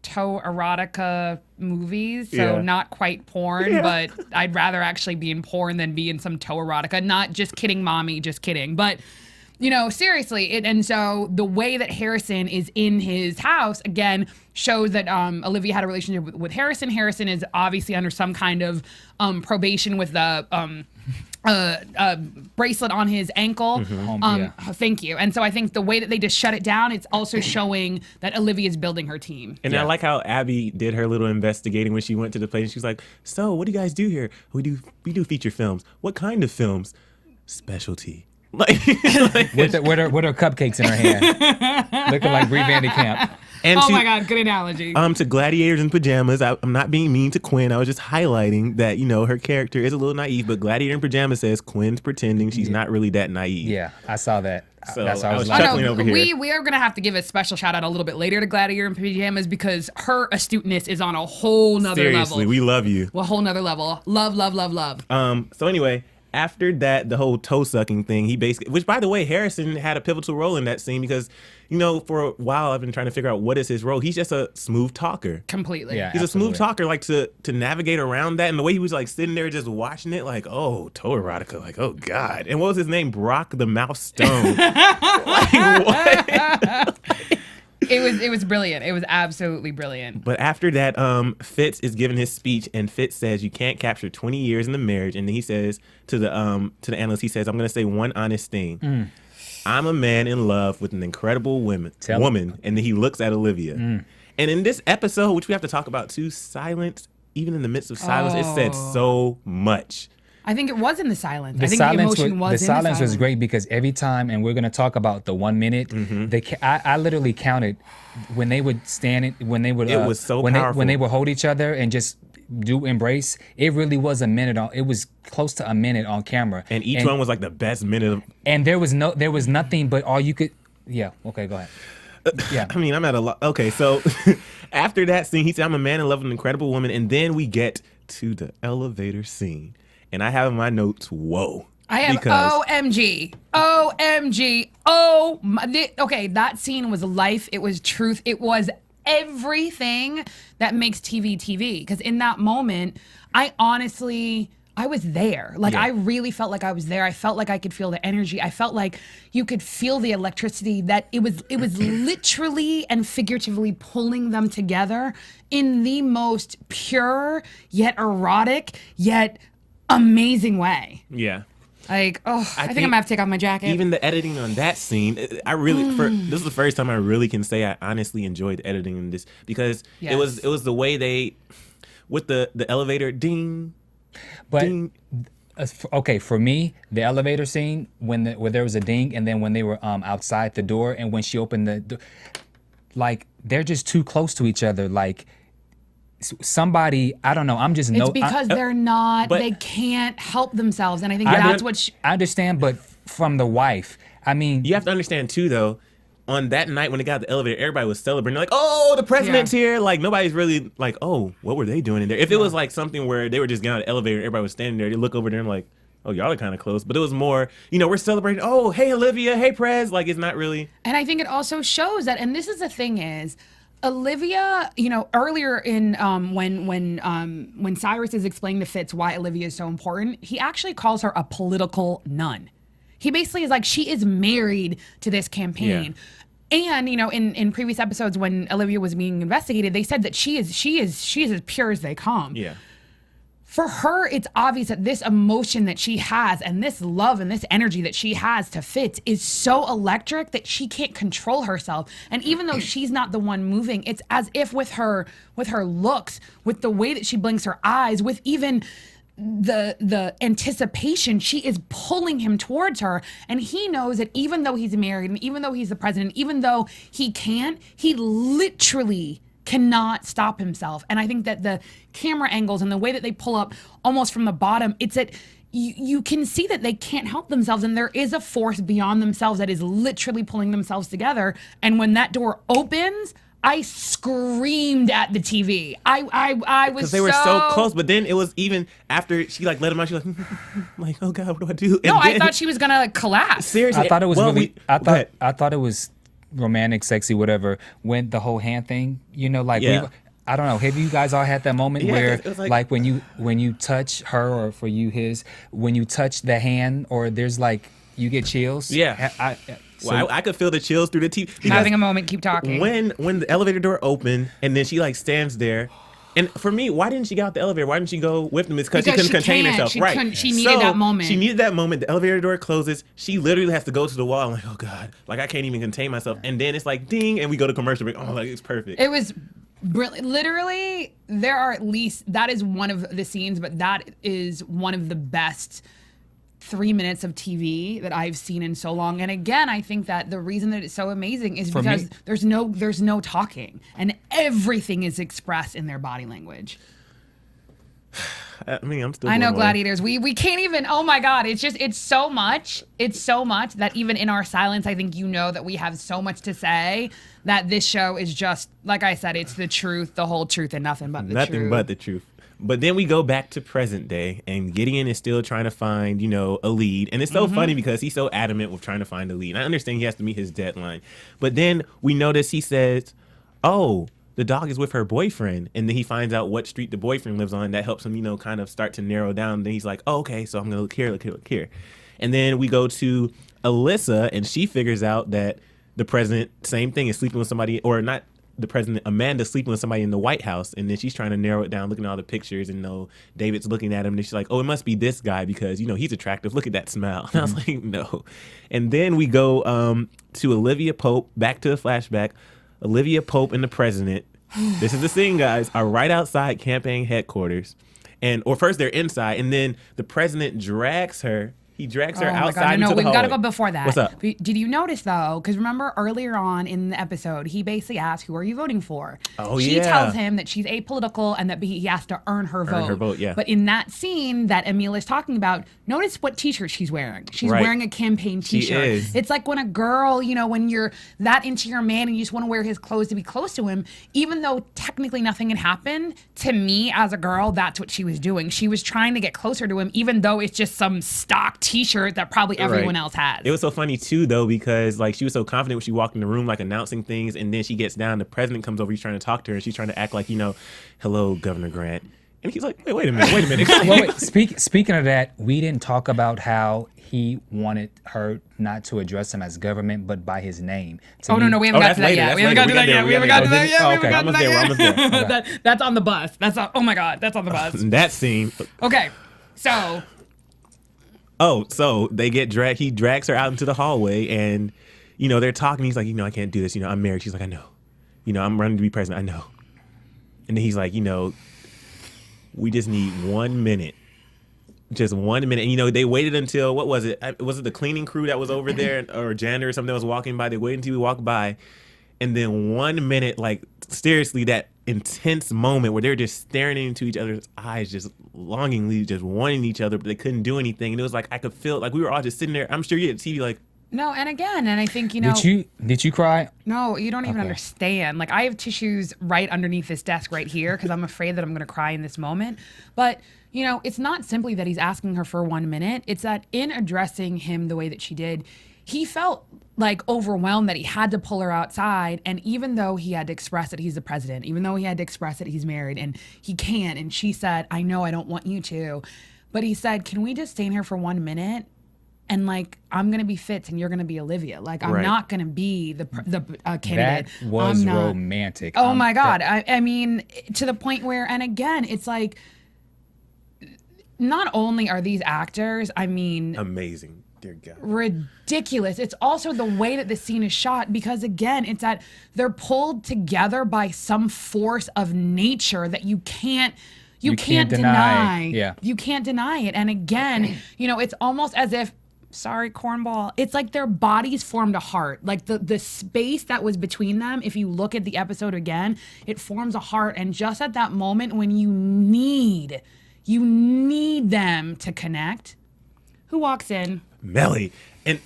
toe erotica movies, so not quite porn, but I'd rather actually be in porn than be in some toe erotica. Not just kidding, mommy, just kidding. But seriously, and so the way that Harrison is in his house again shows that Olivia had a relationship with Harrison. Harrison is obviously under some kind of probation with the bracelet on his ankle. Thank you. And so I think the way that they just shut it down, it's also showing that Olivia is building her team. And I like how Abby did her little investigating when she went to the place. And she was like, "So, what do you guys do here?" We do feature films. What kind of films? Specialty. Like with her cupcakes in her hand, looking like Brie Vandekamp. And my God, good analogy. To gladiators in pajamas. I'm not being mean to Quinn. I was just highlighting that her character is a little naive, but gladiator in pajamas says Quinn's pretending she's not really that naive. Yeah, I saw that. So That's why I was chuckling over here. We are gonna have to give a special shout out a little bit later to Gladiator in pajamas because her astuteness is on a whole nother Seriously, level. we love you. A whole nother level. Love. So anyway, after that, the whole toe sucking thing, he basically, which by the way, Harrison had a pivotal role in that scene because, for a while I've been trying to figure out what is his role. He's just a smooth talker. Completely. Yeah. He's Absolutely. a smooth talker, like to navigate around that. And the way he was like sitting there just watching it, like, oh, toe erotica, like, oh God. And what was his name? Brock the Mouse Stone. Like, what? It was brilliant. It was absolutely brilliant. But after that, Fitz is giving his speech, and Fitz says you can't capture 20 years in the marriage. And then he says to the analyst, he says, "I'm going to say one honest thing. I'm a man in love with an incredible woman." And then he looks at Olivia. And in this episode, which we have to talk about too, silence, even in the midst of silence, it said so much. I think it was in the silence. The I think silence the emotion was the in silence the silence. was great because every time, and we're going to talk about the 1 minute. I literally counted when they would stand, when they would. It was so when powerful. when they would hold each other and just do embrace. It really was a minute on. It was close to a minute on camera, And each one was like the best minute of. And there was nothing but all you could. Yeah. Okay. Go ahead. Yeah. I mean, I'm at a lot. Okay, so after that scene, he said, "I'm a man in love with an incredible woman," and then we get to the elevator scene, and I have in my notes, "Whoa." I have OMG. Oh my, okay, that scene was life. It was truth. It was everything that makes TV. Because in that moment, I was there. Like, I really felt like I was there. I felt like I could feel the energy. I felt like you could feel the electricity, that it was literally and figuratively pulling them together in the most pure, yet erotic, yet amazing way. Yeah. Like, I think I'm gonna have to take off my jacket. Even the editing on that scene, I really, this is the first time I really can say I honestly enjoyed the editing in this because it was the way they, with the elevator ding, But ding. okay, for me, the elevator scene where there was a ding, and then when they were outside the door, and when she opened the door, like they're just too close to each other. Like somebody, I don't know. I'm just it's because they're not. but- They can't help themselves, and I think that's what. I understand, but from the wife, I mean, You have to understand too, though. On that night when they got out the elevator, everybody was celebrating. They're like, "Oh, the president's here!" Like nobody's really like, "Oh, what were they doing in there?" If it was like something where they were just getting out of the elevator, and everybody was standing there, they look over there and like, "Oh, y'all are kind of close." But it was more, we're celebrating. Oh, hey Olivia, hey Prez. Like it's not really. And I think it also shows that, and this is the thing is, Olivia, earlier in when Cyrus is explaining to Fitz why Olivia is so important, he actually calls her a political nun. He basically is like, she is married to this campaign. And in previous episodes when Olivia was being investigated, they said that she is as pure as they come. Yeah. For her, it's obvious that this emotion that she has and this love and this energy that she has to Fitz is so electric that she can't control herself. And even though she's not the one moving, it's as if with her looks, with the way that she blinks her eyes, with even the anticipation, she is pulling him towards her. And he knows that even though he's married and even though he's the president, even though he literally cannot stop himself. And I think that the camera angles and the way that they pull up almost from the bottom, it's that you can see that they can't help themselves, and there is a force beyond themselves that is literally pulling themselves together. And when that door opens, I screamed at the TV. I was because they were so close. But then it was even after she like let him out. She was like, oh God, what do I do? And I thought she was gonna collapse. Seriously, I thought it was I thought it was romantic, sexy, whatever. When the whole hand thing, I don't know. Have you guys all had that moment where, it was like when you touch her, or for you his, when you touch the hand, or there's like you get chills? Yeah, I could feel the chills through the TV. Having a moment, keep talking. When the elevator door opened and then she like stands there, and for me, why didn't she get out the elevator? Why didn't she go with them? It's because she couldn't contain herself. She needed that moment. She needed that moment. The elevator door closes. She literally has to go to the wall. I'm like, oh God, like I can't even contain myself. And then it's like ding, and we go to commercial break. Oh, like it's perfect. It was brilliant. Literally, there are at least, that is one of the scenes, but that is one of the best 3 minutes of TV that I've seen in so long. And again, I think that the reason that it's so amazing is because there's no talking, and everything is expressed in their body language. I mean, I'm still. I know, Gladiators. We can't even. Oh my God! It's so much. It's so much that even in our silence, I think that we have so much to say. That this show is just, like I said, it's the truth, the whole truth, and nothing but the truth. Nothing but the truth. But then we go back to present day, and Gideon is still trying to find, a lead. And it's so funny because he's so adamant with trying to find a lead. And I understand he has to meet his deadline. But then we notice he says, oh, the dog is with her boyfriend. And then he finds out what street the boyfriend lives on. That helps him, kind of start to narrow down. Then he's like, oh, okay, so I'm going to look here, look here. And then we go to Alyssa, and she figures out that the president, same thing, is sleeping with somebody, or not the president, Amanda, sleeping with somebody in the White House. And then she's trying to narrow it down, looking at all the pictures, and David's looking at him, and she's like, oh, it must be this guy because, he's attractive. Look at that smile. And I was like, no. And then we go to Olivia Pope, back to the flashback. Olivia Pope and the president, this is the scene, guys, are right outside campaign headquarters. Or first they're inside, and then the president drags her. He drags her outside into the hallway. We've got to go before that. What's up? Did you notice, though, because remember earlier on in the episode, he basically asked, who are you voting for? Oh, she tells him that she's apolitical and that he has to earn her vote. Earn her vote, yeah. But in that scene that Emile is talking about, notice what t-shirt she's wearing. She's wearing a campaign t-shirt. She is. It's like when a girl, when you're that into your man and you just want to wear his clothes to be close to him, even though technically nothing had happened, to me as a girl, that's what she was doing. She was trying to get closer to him, even though it's just some stock t-shirt that probably everyone else has. It was so funny too, though, because she was so confident when she walked in the room, announcing things, and then she gets down. The president comes over. He's trying to talk to her, and she's trying to act like, hello, Governor Grant. And he's like, wait a minute. Wait. Speaking of that, we didn't talk about how he wanted her not to address him as government, but by his name. No, we haven't got to that yet. We haven't got to that yet. Okay, almost there. That's on the bus. Oh my God, that's on the bus. That scene. Okay, so. So they get dragged. He drags her out into the hallway, and they're talking. He's like, I can't do this. I'm married. She's like, I know. I'm running to be president. I know. And then he's like, we just need 1 minute. Just 1 minute. And they waited until, what was it? Was it the cleaning crew that was over there, or janitor or something that was walking by? They waited until we walked by, and then 1 minute, seriously, that intense moment where they're just staring into each other's eyes, just longingly, just wanting each other, but they couldn't do anything. And it was like I could feel we were all just sitting there. I'm sure you had TV No, and again, and I think Did you cry? No, you don't even understand. I have tissues right underneath this desk right here because I'm afraid that I'm going to cry in this moment. But it's not simply that he's asking her for 1 minute. It's that in addressing him the way that she did, he felt overwhelmed that he had to pull her outside. And even though he had to express that he's the president, even though he had to express that he's married and he can't, and she said, I know, I don't want you to. But he said, can we just stay in here for 1 minute? And I'm going to be Fitz and you're going to be Olivia. I'm not going to be the candidate. That was romantic. Oh my God. I mean, to the point where, and again, it's not only are these actors, amazing. Dear God. Ridiculous. It's also the way that the scene is shot, because again, it's that they're pulled together by some force of nature that you can't deny. Yeah. You can't deny it. And again, it's almost as if sorry, cornball. It's like their bodies formed a heart. Like the space that was between them, if you look at the episode again, it forms a heart. And just at that moment when you need them to connect, who walks in? Melly. And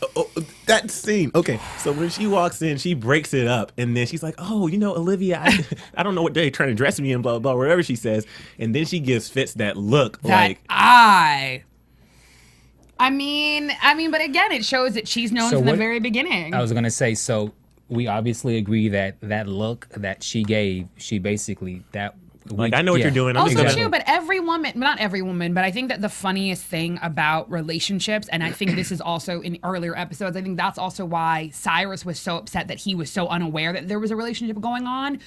that scene. Okay, so when she walks in, she breaks it up, and then she's like, "Oh, Olivia, I don't know what they're trying to dress me in, blah blah, whatever she says." And then she gives Fitz that look, I mean, but again, it shows that she's known from the very beginning. I was gonna say, so we obviously agree that look that she gave, she basically I know what you're doing. Also true, but every woman, not every woman, but I think that the funniest thing about relationships, and I think this is also in earlier episodes, I think that's also why Cyrus was so upset that he was so unaware that there was a relationship going on.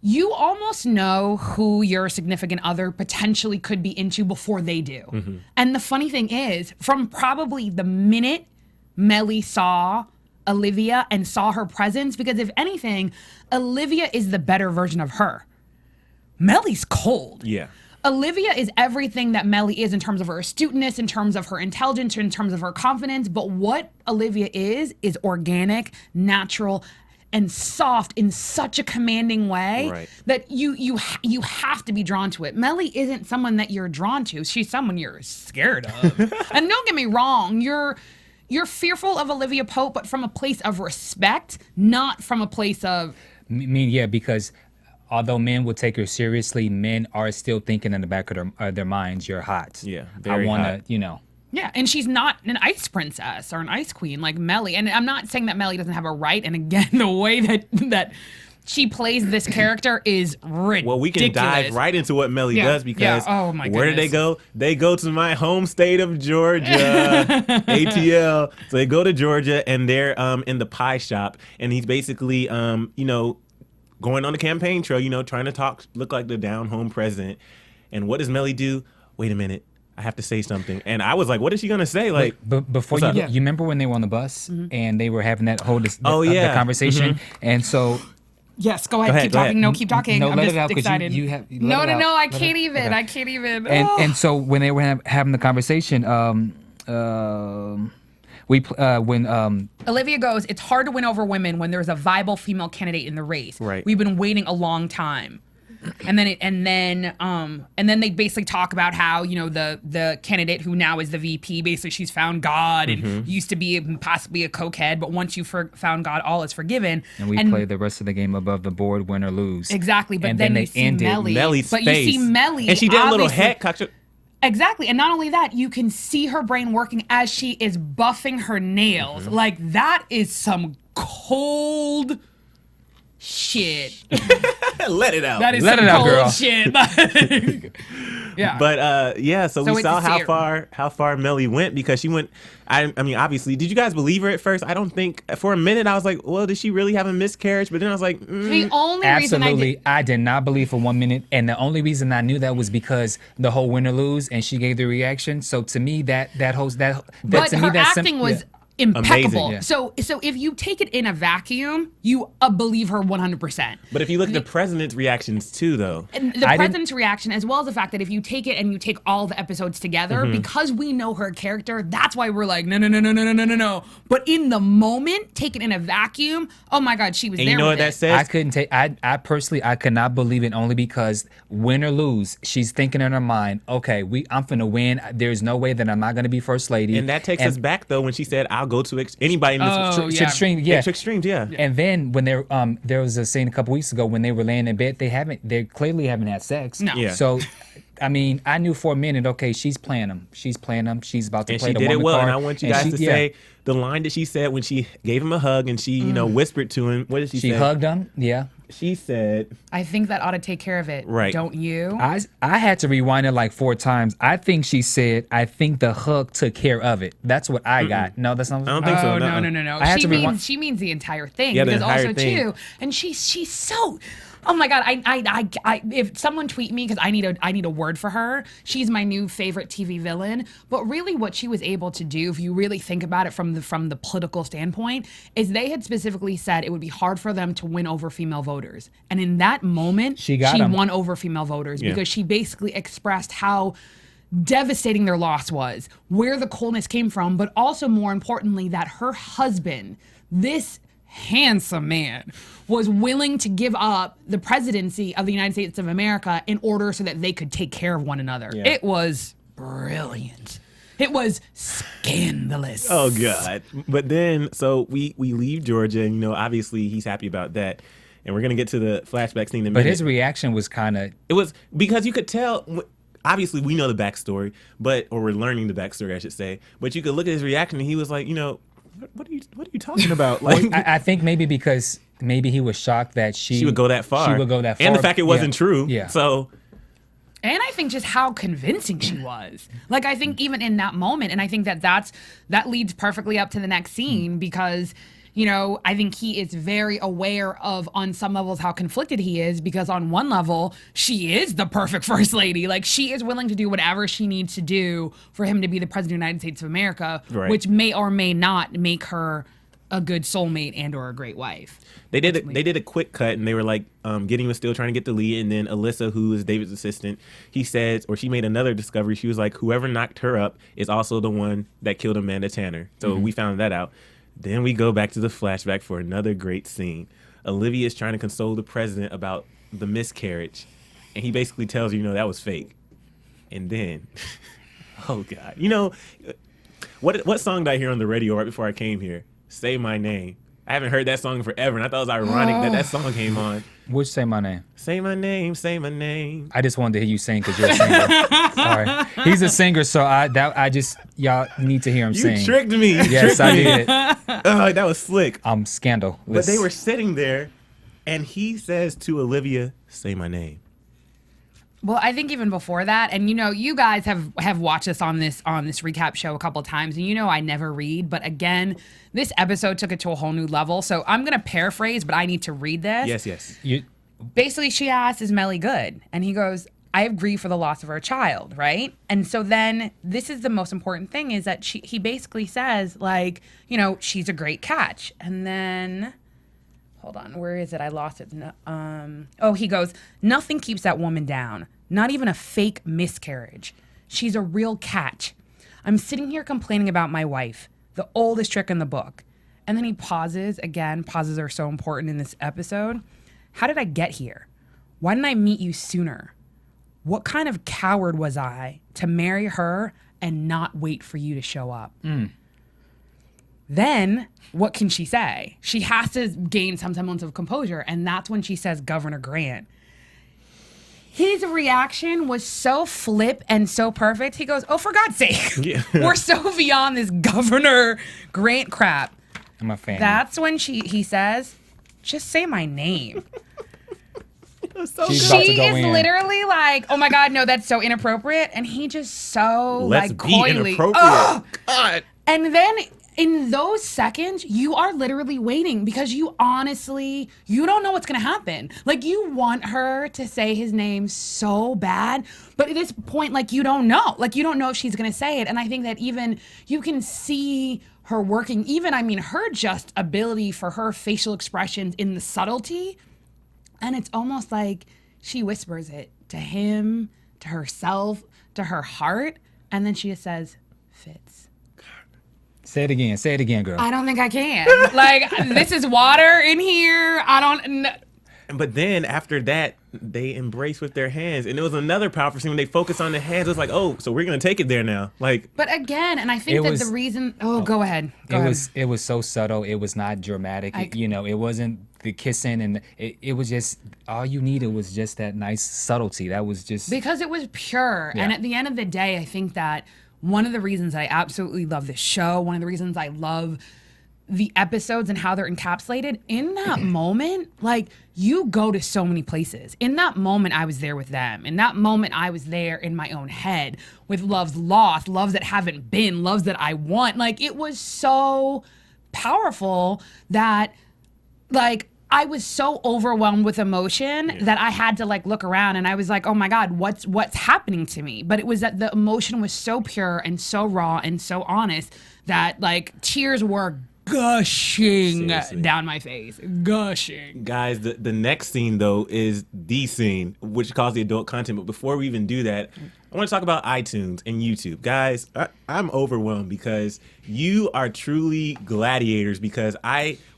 You almost know who your significant other potentially could be into before they do. Mm-hmm. And the funny thing is, from probably the minute Melly saw Olivia and saw her presence, because if anything, Olivia is the better version of her. Melly's cold. Yeah. Olivia is everything that Melly is in terms of her astuteness, in terms of her intelligence, in terms of her confidence. But what Olivia is organic, natural, and soft in such a commanding way that you have to be drawn to it. Melly isn't someone that you're drawn to. She's someone you're scared of. And don't get me wrong, you're fearful of Olivia Pope, but from a place of respect, not from a place of... because although men will take her seriously, men are still thinking in the back of their minds, you're hot. Yeah, I want to, Yeah, and she's not an ice princess or an ice queen like Melly. And I'm not saying that Melly doesn't have a right. And again, the way that she plays this character is ridiculous. Well, we can dive right into what Melly does because oh my where did they go? They go to my home state of Georgia, ATL. So they go to Georgia and they're in the pie shop, and he's basically going on the campaign trail, trying to look like the down home president. And what does Melly do? Wait a minute. I have to say something. And I was like, what is she going to say? Like, but before you remember when they were on the bus and they were having that whole the conversation? Mm-hmm. And so... Yes, go ahead. Keep talking. No, keep talking. No, I'm let just it out, excited. No, I can't even. Okay. I can't even. And so when they were having the conversation, when Olivia goes, it's hard to win over women when there's a viable female candidate in the race. Right. We've been waiting a long time. And then they basically talk about how, the candidate who now is the VP, basically she's found God and used to be possibly a cokehead, but once you found God, all is forgiven. And we play the rest of the game above the board, win or lose. Exactly, but then you see Melly's but face. You see Melly, and she did a little head cock. Exactly, and not only that, you can see her brain working as she is buffing her nails. Like that is some cold shit. Let it out. That is Let some it out, cold girl. shit. Yeah. But so we saw how far Melly went because she went. I mean, obviously, did you guys believe her at first? I don't think. For a minute, I was like, well, did she really have a miscarriage? But then I was like, the only reason I did not believe for 1 minute, and the only reason I knew that was because the whole win or lose, and she gave the reaction. So to me, that acting was impeccable. Yeah. So if you take it in a vacuum, you believe her 100%. But if you look at the president's reactions too, though. And the president's reaction, as well as the fact that if you take it and you take all the episodes together, because we know her character, that's why we're like, no. But in the moment, take it in a vacuum, oh my God, she was and there. You know what that says? I personally, I could not believe it only because win or lose, she's thinking in her mind, okay, I'm finna win. There's no way that I'm not gonna be first lady. And that takes us back though when she said, I'll go to anybody in this extreme. Yeah. Extremes, yeah. And then when there was a scene a couple weeks ago when they were laying in bed, they clearly haven't had sex. No. Yeah. So, I mean, I knew for a minute, okay, she's playing them. She's about to play the woman card. And she did it well. And I want you guys to say the line that she said when she gave him a hug and she, whispered to him. What did she say? She hugged him. Yeah. She said, I think that ought to take care of it. Right. Don't you? I had to rewind it like 4 times. I think she said, I think the hug took care of it. That's what I got. No, that's not what I don't think so. No. She means the entire thing. Yeah, because the entire also thing. too, and she's so. Oh my God! I if someone tweet me because I need a word for her. She's my new favorite TV villain. But really, what she was able to do, if you really think about it from the political standpoint, is they had specifically said it would be hard for them to win over female voters, and in that moment, she won over female voters because she basically expressed how devastating their loss was, where the coldness came from, but also more importantly that her husband, this handsome man, was willing to give up the presidency of the United States of America in order so that they could take care of one another. Yeah. It was brilliant. It was scandalous. Oh God! But then, so we leave Georgia, and obviously he's happy about that, and we're gonna get to the flashback scene in a minute. But his reaction was kind of. It was because you could tell. Obviously, we know the backstory, or we're learning the backstory, I should say. But you could look at his reaction, and he was like, what are you talking about? Like, I think maybe because he was shocked that she would go that far. She would go that far, and the fact it wasn't true. Yeah. So. And I think just how convincing she was. Like, I think even in that moment, and I think that leads perfectly up to the next scene because, I think he is very aware of, on some levels, how conflicted he is because on one level, she is the perfect first lady. Like, she is willing to do whatever she needs to do for him to be the president of the United States of America, right. which may or may not make her a good soulmate and or a great wife. They did a quick cut, and they were like, Gideon was still trying to get the lead, and then Alyssa, who is David's assistant, she made another discovery. She was like, whoever knocked her up is also the one that killed Amanda Tanner. So we found that out. Then we go back to the flashback for another great scene. Olivia is trying to console the president about the miscarriage, and he basically tells her, that was fake. And then, oh God, what song did I hear on the radio right before I came here? Say My Name. I haven't heard that song in forever, and I thought it was ironic that song came on. Which Say My Name? Say my name, say my name. I just wanted to hear you sing because you're a singer. Sorry. He's a singer, so y'all need to hear him sing. You tricked me. Yes, I did. Oh, that was slick. Scandal. But they were sitting there, and he says to Olivia, say my name. Well, I think even before that, and you guys have watched us on this recap show a couple of times, and I never read, but again, this episode took it to a whole new level. So I'm gonna paraphrase, but I need to read this. Yes. Basically, she asks, "Is Melly good?" And he goes, "I have grief for the loss of her child," right? And so then this is the most important thing is that he basically says like, she's a great catch, and then. Hold on, where is it? I lost it. He goes, "Nothing keeps that woman down, not even a fake miscarriage. She's a real catch. I'm sitting here complaining about my wife, the oldest trick in the book." And then he pauses. Again, pauses are so important in this episode. "How did I get here? Why didn't I meet you sooner? What kind of coward was I to marry her and not wait for you to show up?" Then what can she say? She has to gain some semblance of composure. And that's when she says Governor Grant. His reaction was so flip and so perfect. He goes, "Oh, for God's sake, Yeah. We're so beyond this Governor Grant crap." I'm a fan. That's when he says, "Just say my name." She's about to She go is in. literally like, "Oh my God, no, that's so inappropriate." And he just so Let's like be coyly. inappropriate. Ugh! God. And then in those seconds, you are literally waiting because you don't know what's going to happen. Like, you want her to say his name so bad, but at this point, like, you don't know. Like, you don't know if she's going to say it. And I think that even you can see her working, her just ability for her facial expressions in the subtlety. And it's almost like she whispers it to him, to herself, to her heart. And then she just says, "Fitz." Say it again, girl. I don't think I can. Like, this is water in here. But then after that, they embrace with their hands. And it was another powerful scene when they focus on the hands. It was like, oh, so we're going to take it there now. Like, But again, and I think the reason. Go ahead. It was so subtle. It was not dramatic. It wasn't the kissing, and it was just all you needed was just that nice subtlety. That was just Because it was pure. Yeah. And at the end of the day, I think that one of the reasons I absolutely love this show, one of the reasons I love the episodes and how they're encapsulated in that moment, like, you go to so many places. In that moment, I was there with them. In that moment, I was there in my own head with loves lost, loves that haven't been, loves that I want. Like, it was so powerful that, like, I was so overwhelmed with emotion that I had to like look around and I was like, "Oh my God, what's happening to me?" But it was that the emotion was so pure and so raw and so honest that like tears were gushing Seriously. down my face. Gushing. Guys, the next scene, though, is the scene, which caused the adult content. But before we even do that, I want to talk about iTunes and YouTube. Guys, I'm overwhelmed because you are truly gladiators because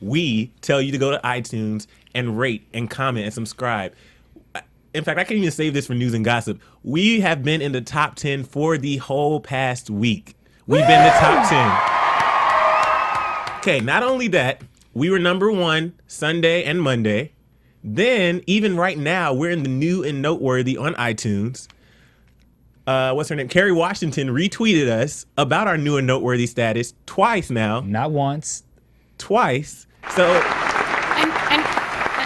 we tell you to go to iTunes and rate and comment and subscribe. In fact, I can't even save this for news and gossip. We have been in the top 10 for the whole past week. We've been in the top 10. Okay, not only that, we were number 1 Sunday and Monday. Then, even right now, we're in the new and noteworthy on iTunes. What's her name? Kerry Washington retweeted us about our new and noteworthy status twice now. Not once. Twice. So, And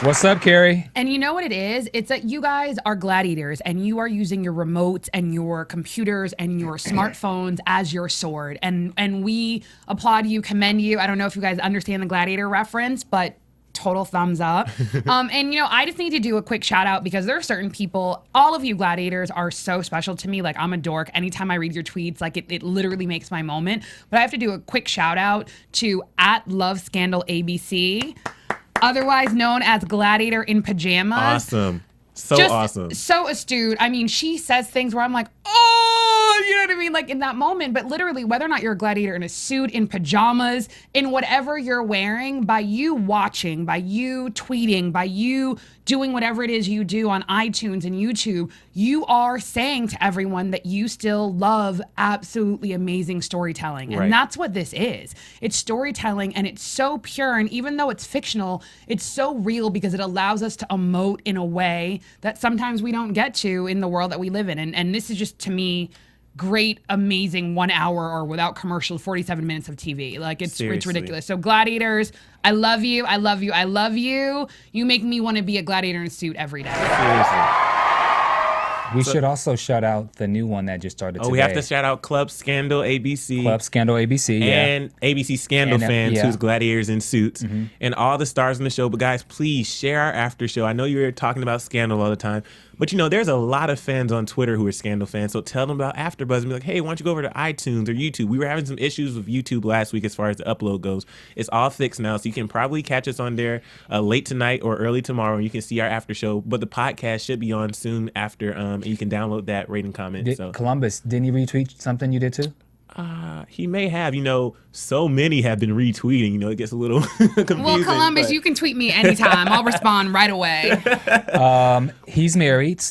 What's up, Carrie? And you know what it is? It's that you guys are gladiators and you are using your remotes and your computers and your smartphones as your sword. And we applaud you, commend you. I don't know if you guys understand the gladiator reference, but total thumbs up. And I just need to do a quick shout out because there are certain people, all of you gladiators are so special to me. Like, I'm a dork. Anytime I read your tweets, like it literally makes my moment. But I have to do a quick shout out to @LoveScandalABC, otherwise known as Gladiator in Pajamas. awesome. So Just awesome. so astute. I mean, she says things where I'm like, oh, you know what I mean? Like in that moment, but literally whether or not you're a gladiator in a suit, in pajamas, in whatever you're wearing, by you watching, by you tweeting, by you doing whatever it is you do on iTunes and YouTube, you are saying to everyone that you still love absolutely amazing storytelling. And Right. that's what this is. It's storytelling and it's so pure. And even though it's fictional, it's so real because it allows us to emote in a way that sometimes we don't get to in the world that we live in. And this is just, to me, great, amazing 1 hour or without commercial 47 minutes of TV. Like it's Seriously. ridiculous. So gladiators, I love you. I love you. I love you. You make me want to be a gladiator in a suit every day. Seriously. We should also shout out the new one that just started today. Oh, we have to shout out Club Scandal ABC. Club Scandal ABC, yeah. And ABC Scandal And, fans yeah. who's gladiators in suits and all the stars in the show. But guys, please share our after show. I know you're talking about Scandal all the time, but there's a lot of fans on Twitter who are Scandal fans. So tell them about AfterBuzz and be like, hey, why don't you go over to iTunes or YouTube? We were having some issues with YouTube last week as far as the upload goes. It's all fixed now, so you can probably catch us on there late tonight or early tomorrow. You can see our after show, but the podcast should be on soon after, and you can download that, rate and comment. So Columbus, didn't he retweet something you did too? he may have, so many have been retweeting, it gets a little confusing. Well, Columbus, but- you can tweet me anytime. I'll respond right away. He's married,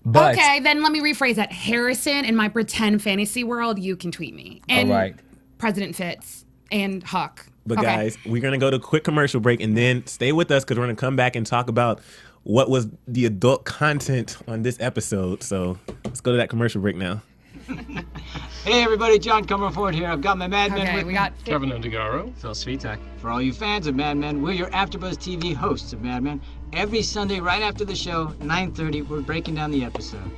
but Okay, then let me rephrase that. Harrison, in my pretend fantasy world, you can tweet me. And all right. President Fitz and Huck. But Okay. guys, we're going to go to a quick commercial break and then stay with us because we're going to come back and talk about what was the adult content on this episode. So let's go to that commercial break now. Hey everybody, John Comerford here. I've got my Mad Men Okay, with we me. got Kevin Undergaro. Phil Svitek. For all you fans of Mad Men, we're your AfterBuzz TV hosts of Mad Men. Every Sunday right after the show, 9:30, we're breaking down the episode.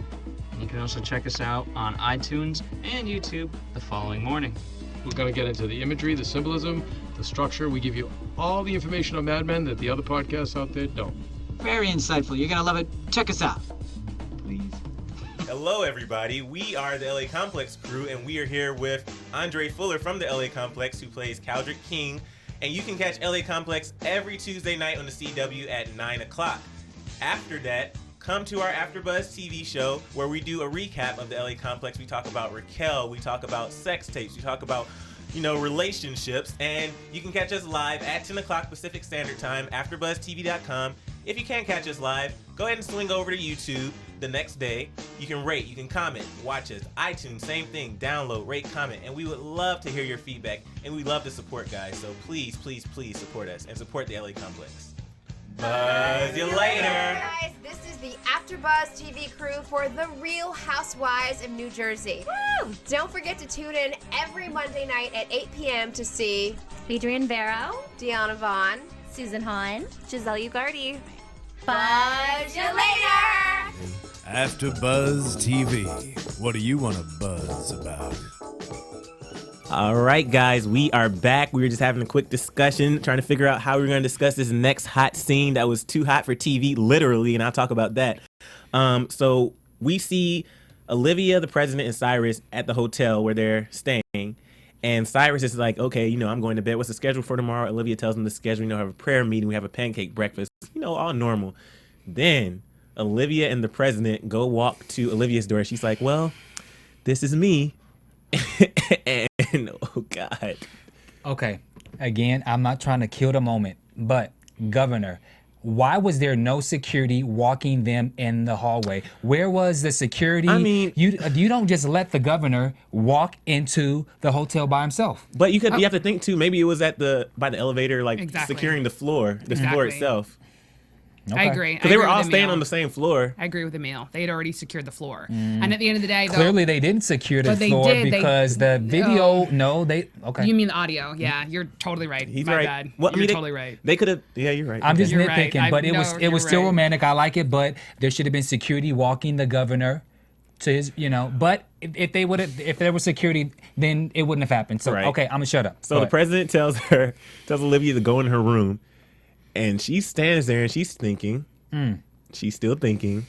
You can also check us out on iTunes and YouTube the following morning. We're going to get into the imagery, the symbolism, the structure. We give you all the information on Mad Men that the other podcasts out there don't. Very insightful. You're gonna love it. Check us out. Please. Hello, everybody. We are the LA Complex crew, and we are here with Andre Fuller from the LA Complex, who plays Caldrick King. And you can catch LA Complex every Tuesday night on the CW at 9 o'clock. After that, come to our AfterBuzz TV show where we do a recap of the LA Complex. We talk about Raquel, we talk about sex tapes, we talk about relationships, and you can catch us live at 10 o'clock Pacific Standard Time, AfterBuzzTV.com. If you can't catch us live, go ahead and swing over to YouTube the next day. You can rate, you can comment, watch us. iTunes, same thing, download, rate, comment, and we would love to hear your feedback, and we love to support guys, so please, please, please support us and support the LA Complex. Buzz you later! Guys, this is the AfterBuzz TV crew for The Real Housewives of New Jersey. Woo! Don't forget to tune in every Monday night at 8 p.m. to see Adrian Barrow, Deanna Vaughn. Susan Hahn, Giselle Ugardi. Buzz you later! AfterBuzz TV. What do you want to buzz about? All right, guys, we are back. We were just having a quick discussion, trying to figure out how we were going to discuss this next hot scene that was too hot for TV, literally, and I'll talk about that. So we see Olivia, the president, and Cyrus at the hotel where they're staying, And Cyrus is like, okay, I'm going to bed. What's the schedule for tomorrow? Olivia tells him the schedule. Have a prayer meeting. We have a pancake breakfast. All normal. Then Olivia and the president go walk to Olivia's door. She's like, well, this is me. And oh God. Okay. Again, I'm not trying to kill the moment, but Governor, why was there no security walking them in the hallway? Where was the security? I mean, you don't just let the governor walk into the hotel by himself. But you have to think too. Maybe it was by the elevator, securing the floor itself. Okay. I agree. Because they were all staying on the same floor. I agree with Emile. They had already secured the floor. And at the end of the day, clearly they didn't secure the floor because the video. Okay. You mean the audio? Yeah, you're totally right. He's My right. bad. Well, you're totally right. They could have. Yeah, you're right. I'm just You're nitpicking, right. but it was still romantic. I like it, but there should have been security walking the governor to his. But if there was security, then it wouldn't have happened. So okay, I'm gonna shut up. So the president tells Olivia to go in her room, and she stands there and she's thinking. She's still thinking.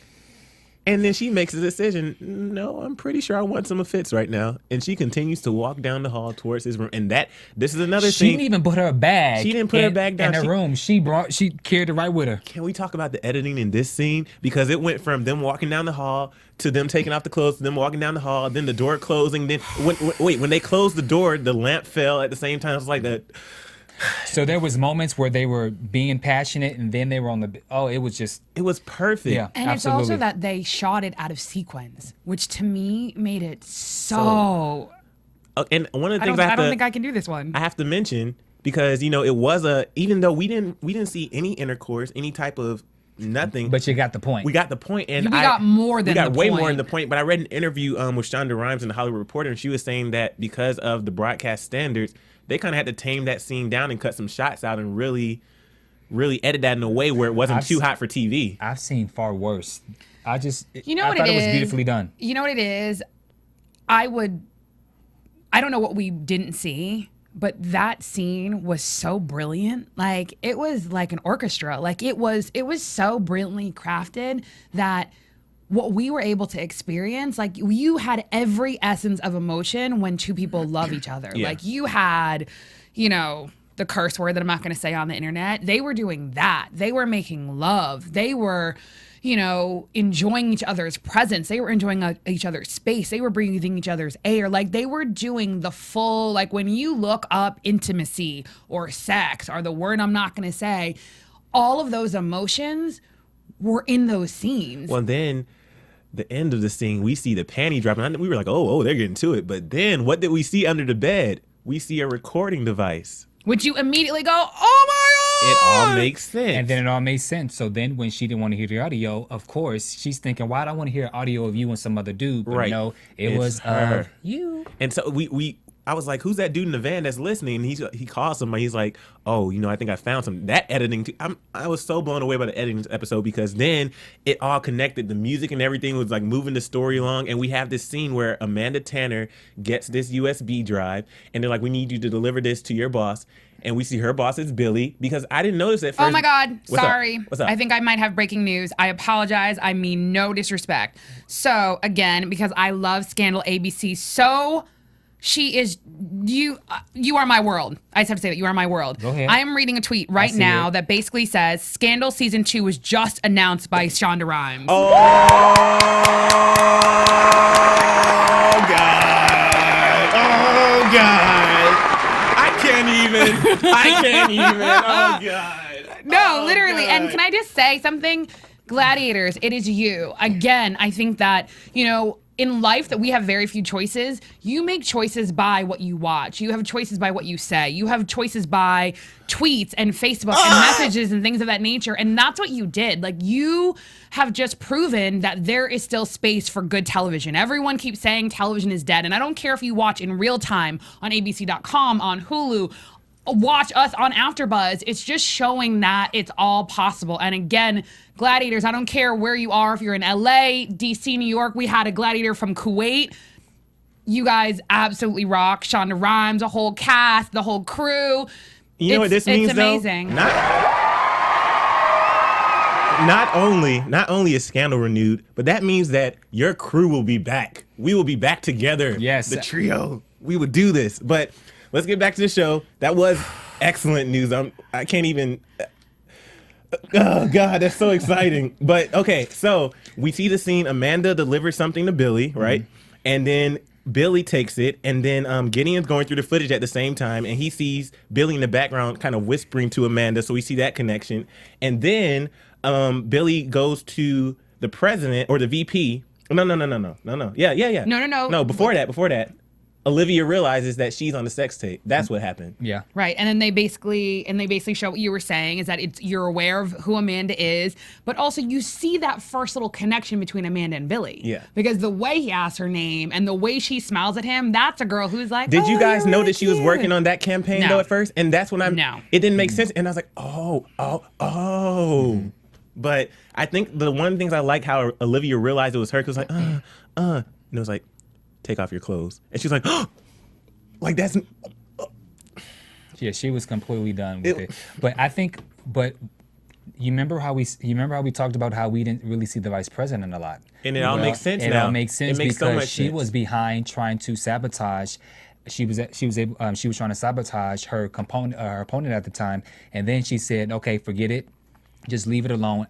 And then she makes a decision. No, I'm pretty sure I want some of Fitz right now. And she continues to walk down the hall towards his room. And this is another scene. She didn't even put her bag. She didn't put her bag down in her room. She carried it right with her. Can we talk about the editing in this scene? Because it went from them walking down the hall to them taking off the clothes, to them walking down the hall, then the door closing. Then when they closed the door, the lamp fell at the same time. It was like that. So there was moments where they were being passionate, and then they were on the. It was perfect. Yeah, and absolutely. It's also that they shot it out of sequence, which to me made it so. And one of the things I don't think I can do this one. I have to mention because it was even though we didn't see any intercourse, any type of nothing. But you got the point. We got the point, and we got more than we got the way point. more than the point. But I read an interview with Shonda Rhimes in the Hollywood Reporter, and she was saying that because of the broadcast standards, they kind of had to tame that scene down and cut some shots out and really, really edit that in a way where it wasn't too hot for TV. I've seen far worse. I thought it was beautifully done. You know what it is? I don't know what we didn't see, but that scene was so brilliant. Like it was like an orchestra. Like it was so brilliantly crafted that what we were able to experience, like you had every essence of emotion when two people love each other. Yeah. Like you had, the curse word that I'm not going to say on the internet. They were doing that. They were making love. They were, enjoying each other's presence. They were enjoying each other's space. They were breathing each other's air. Like they were doing the full, like when you look up intimacy or sex or the word I'm not going to say, all of those emotions were in those scenes. Well, then the end of the scene, we see the panty dropping. We were like, oh, they're getting to it. But then what did we see under the bed? We see a recording device. Which you immediately go, oh my God! It all makes sense. And then it all made sense. So then when she didn't want to hear the audio, of course, she's thinking, why do I want to hear audio of you and some other dude? But right. no, it was her. You. And so I was like, who's that dude in the van that's listening? And he calls somebody. He's like, oh, I think I found some. That editing, I was so blown away by the editing episode because then it all connected. The music and everything was like moving the story along. And we have this scene where Amanda Tanner gets this USB drive. And they're like, we need you to deliver this to your boss. And we see her boss is Billy because I didn't notice at first. Oh my God. Sorry. What's up? I think I might have breaking news. I apologize. I mean no disrespect. So again, because I love Scandal ABC so she is you are my world. I just have to say that you are my world. Go ahead. I am reading a tweet right now that basically says Scandal season 2 was just announced by Shonda Rhimes. Oh God. I can't even. Oh, God. No, literally. God. And can I just say something? Gladiators, it is you. Again, I think that, in life that we have very few choices. You make choices by what you watch. You have choices by what you say. You have choices by tweets and Facebook and messages and things of that nature. And that's what you did. Like you have just proven that there is still space for good television. Everyone keeps saying television is dead. And I don't care if you watch in real time on ABC.com, on Hulu, watch us on AfterBuzz. It's just showing that it's all possible. And again, gladiators, I don't care where you are, if you're in LA, DC, New York, we had a gladiator from Kuwait. You guys absolutely rock. Shonda Rhimes, the whole cast, the whole crew. You know what this means, it's amazing. Though? Not only is Scandal renewed, but that means that your crew will be back. We will be back together. Yes. The trio. we would do this. But let's get back to the show. That was excellent news. I can't even. Oh God, that's so exciting. But okay, so we see the scene. Amanda delivers something to Billy, right? And then Billy takes it, and then Gideon's going through the footage at the same time, and he sees Billy in the background kind of whispering to Amanda, so we see that connection. And then Billy goes to the president or the VP. No. Yeah. No, before that, Olivia realizes that she's on the sex tape. That's what happened. Yeah. Right. And then they basically show what you were saying is that you're aware of who Amanda is, but also you see that first little connection between Amanda and Billy. Yeah. Because the way he asks her name and the way she smiles at him, that's a girl who's like, Did you guys you're know really that she was cute. working on that campaign No. though at first? And that's when No. it didn't make sense. And I was like, oh. But I think the one of the things I like how Olivia realized it was her, because like, and it was like, take off your clothes. And she's like, like that's. Yeah, she was completely done with it. But I think, you remember how we talked about how we didn't really see the vice president a lot. And it all makes sense now. It all makes sense It makes so because much she sense. was behind trying to sabotage. She was trying to sabotage her opponent at the time, and then she said, "Okay, forget it, just leave it alone."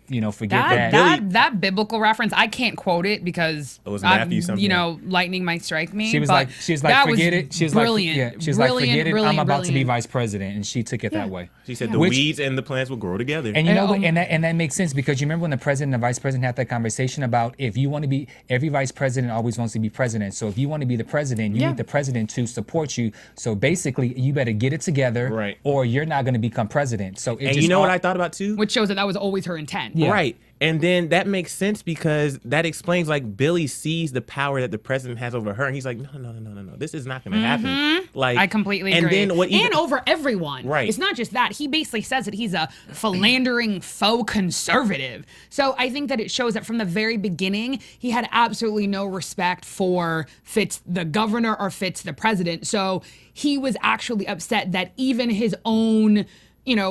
Forget that. That biblical reference, I can't quote it because It was Matthew something. lightning might strike me. She was but like, that forget was it. She was brilliant. like, she was brilliant, like, forget it. brilliant, I'm about to be brilliant. vice president, and she took it that way. She said the weeds and the plants will grow together. And you know what? And that makes sense because you remember when the president and vice president had that conversation about if you want to be, every vice president always wants to be president. So if you want to be the president, you need the president to support you. So basically, you better get it together, Right. or you're not going to become president. So And you know what I thought about too? Which shows that was always her intent. Yeah. Right. And then that makes sense because that explains like Billy sees the power that the president has over her, and he's like, no, this is not going to happen. Like I completely and agree. Then and over everyone. Right. It's not just that. He basically says that he's a philandering faux conservative. So I think that it shows that from the very beginning, he had absolutely no respect for Fitz the governor or Fitz the president. So he was actually upset that even his own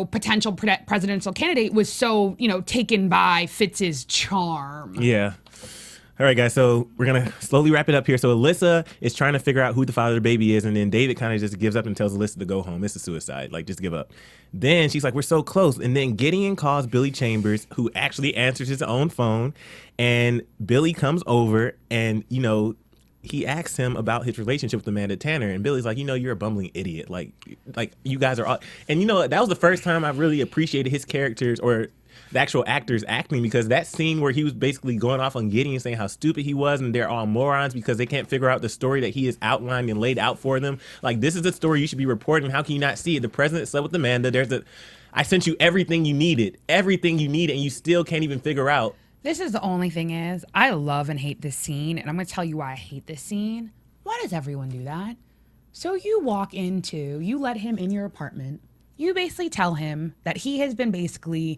potential presidential candidate was so, taken by Fitz's charm. Yeah. All right, guys. So we're going to slowly wrap it up here. So Alyssa is trying to figure out who the father of the baby is. And then David kind of just gives up and tells Alyssa to go home. It's a suicide. Like, just give up. Then she's like, we're so close. And then Gideon calls Billy Chambers, who actually answers his own phone. And Billy comes over and, he asks him about his relationship with Amanda Tanner, and Billy's like, you're a bumbling idiot. Like you guys are all, and that was the first time I really appreciated his characters or the actual actors acting, because that scene where he was basically going off on Gideon saying how stupid he was and they're all morons because they can't figure out the story that he has outlined and laid out for them. Like, this is the story you should be reporting. How can you not see it? The president slept with Amanda. I sent you everything you needed, and you still can't even figure out. This is the only thing is, I love and hate this scene, and I'm going to tell you why I hate this scene. Why does everyone do that? So you let him in your apartment. You basically tell him that he has been basically,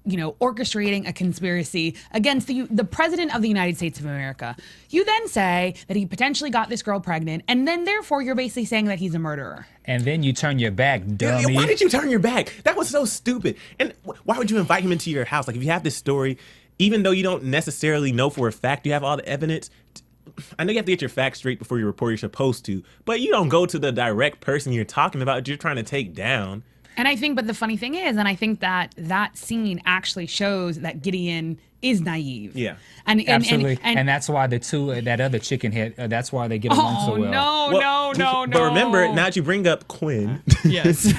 orchestrating a conspiracy against the president of the United States of America. You then say that he potentially got this girl pregnant, and then therefore you're basically saying that he's a murderer. And then you turn your back, dummy. Why did you turn your back? That was so stupid. And why would you invite him into your house? Like, if you have this story, even though you don't necessarily know for a fact you have all the evidence, I know you have to get your facts straight before you report, you're supposed to, but you don't go to the direct person you're talking about, you're trying to take down. And I think, but the funny thing is, and I think that scene actually shows that Gideon is naive. Yeah. And Absolutely. And that's why that other chicken head, that's why they get along so well. No. But remember, now that you bring up Quinn. Yes.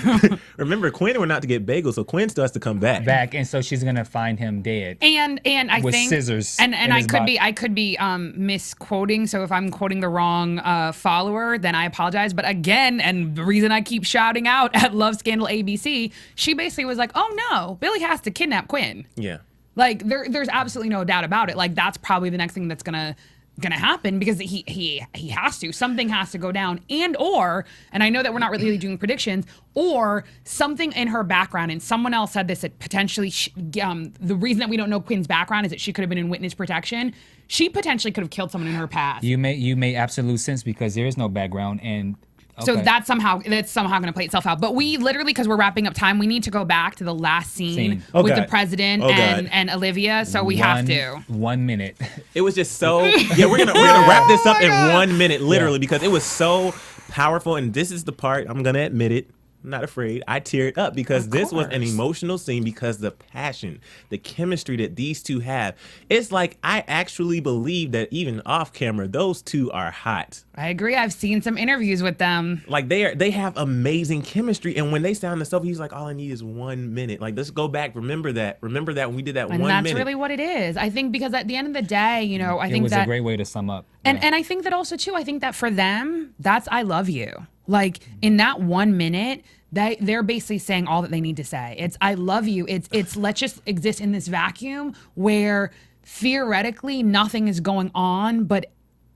Remember, Quinn went out to get bagels, so Quinn still has to come back. And so she's going to find him dead. And I with think scissors. And I could be misquoting. So if I'm quoting the wrong follower, then I apologize. But again, and the reason I keep shouting out at Love Scandal ABC, she basically was like, "Oh no, Billy has to kidnap Quinn." Yeah. Like there's absolutely no doubt about it. Like that's probably the next thing that's gonna happen because he has to. Something has to go down, and I know that we're not really doing predictions, or something in her background. And someone else said this, that potentially the reason that we don't know Quinn's background is that she could have been in witness protection. She potentially could have killed someone in her past. You made absolute sense because there is no background, and So Okay. that's somehow going to play itself out. But we literally, because we're wrapping up time, we need to go back to the last scene Oh, with the God. president Oh, God. and Olivia. So we have to. 1 minute. It was just so. Yeah, we're gonna wrap this up in 1 minute, literally, because it was so powerful. And this is the part, I'm gonna admit it. I'm not afraid. I teared up because this was an emotional scene because the passion, the chemistry that these two have. It's like I actually believe that even off camera, those two are hot. I agree. I've seen some interviews with them. Like they have amazing chemistry, and when they sound the stuff, he's like, all I need is 1 minute. Like, let's go back. Remember that when we did that And 1 minute. that's really what it is. I think because at the end of the day, you know, I think It was that a great way to sum up. And I think that also too, I think that for them, that's I love you. Like in that 1 minute, they're basically saying all that they need to say. It's I love you. It's let's just exist in this vacuum where theoretically nothing is going on, but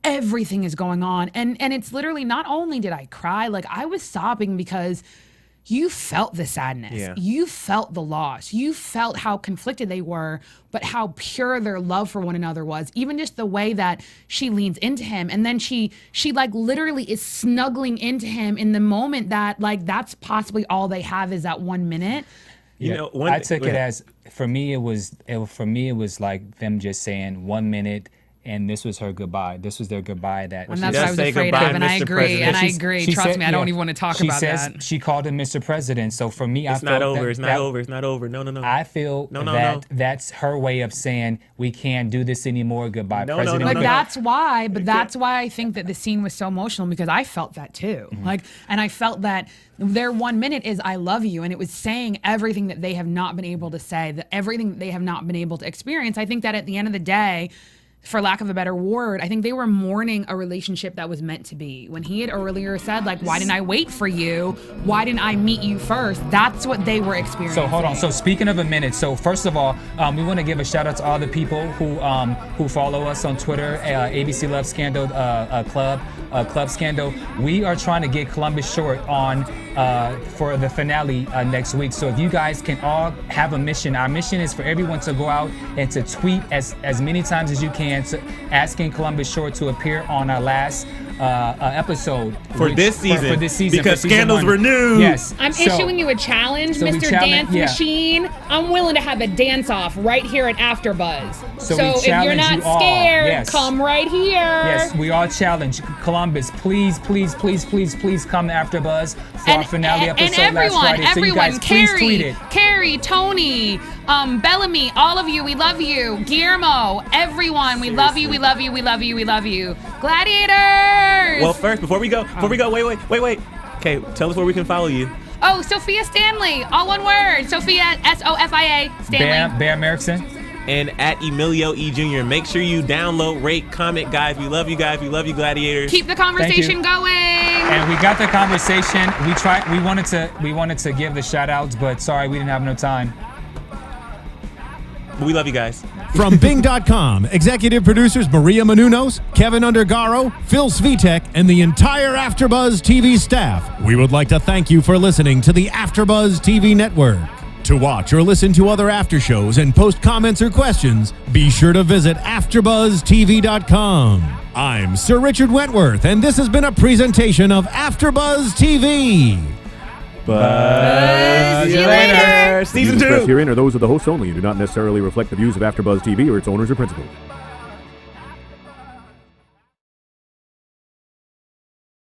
everything is going on. And it's literally not only did I cry, like I was sobbing because you felt the sadness. Yeah. You felt the loss. You felt how conflicted they were, but how pure their love for one another was. Even just the way that she leans into him. And then she like literally is snuggling into him in the moment that like that's possibly all they have is that 1 minute. You know, I took it as for me it was like them just saying 1 minute. And this was her goodbye. This was their goodbye. That And that's what I was afraid of, and I agree. And I agree. Trust me, I don't even want to talk about that. She called him Mr. President. So for me, it's not over. It's not over. It's not over. No. I feel that's her way of saying we can't do this anymore. Goodbye, President. But that's why. But that's why I think that the scene was so emotional because I felt that too. Like, and I felt that their 1 minute is I love you, and it was saying everything that they have not been able to say, that everything that they have not been able to experience. I think that at the end of the day, for lack of a better word, I think they were mourning a relationship that was meant to be. When he had earlier said, like, why didn't I wait for you? Why didn't I meet you first? That's what they were experiencing. So hold on. So speaking of a minute, so first of all, we want to give a shout out to all the people who follow us on Twitter, ABC Love Scandal Club Scandal. We are trying to get Columbus Short on for the finale next week. So if you guys can all have a mission, our mission is for everyone to go out and to tweet as many times as you can, asking Columbus Short to appear on our last episode for this season. For this season, because for season Scandal's 1. renewed. Yes. I'm issuing you a challenge, Mr. Dance Machine. I'm willing to have a dance off right here at AfterBuzz. So if you're not scared, come right here. Yes, we all challenge Columbus. Please come to AfterBuzz for our finale episode and everyone, last Friday. So you guys please tweet it. Carrie, Tony, Bellamy, all of you, we love you. Guillermo, everyone, we love you, we love you, we love you, we love you. Gladiators! Well, first, before we go, wait. Okay, tell us where we can follow you. Oh, Sofia Stanley, all one word. Sofia, Sofia Stanley. Bamm Ericsen. And at Emile E Jr. Make sure you download, rate, comment, guys. We love you guys. We love you, Gladiators. Keep the conversation going. And we got the conversation. We wanted to give the shout outs, but sorry, we didn't have no time. But we love you guys. From Bing.com, executive producers Maria Menounos, Kevin Undergaro, Phil Svitek, and the entire AfterBuzz TV staff, we would like to thank you for listening to the AfterBuzz TV network. To watch or listen to other after shows and post comments or questions, be sure to visit AfterBuzzTV.com. I'm Sir Richard Wentworth, and this has been a presentation of AfterBuzz TV. Buzz you later. Season 2. Expressed herein are those of the hosts only and do not necessarily reflect the views of AfterBuzz TV or its owners or principals.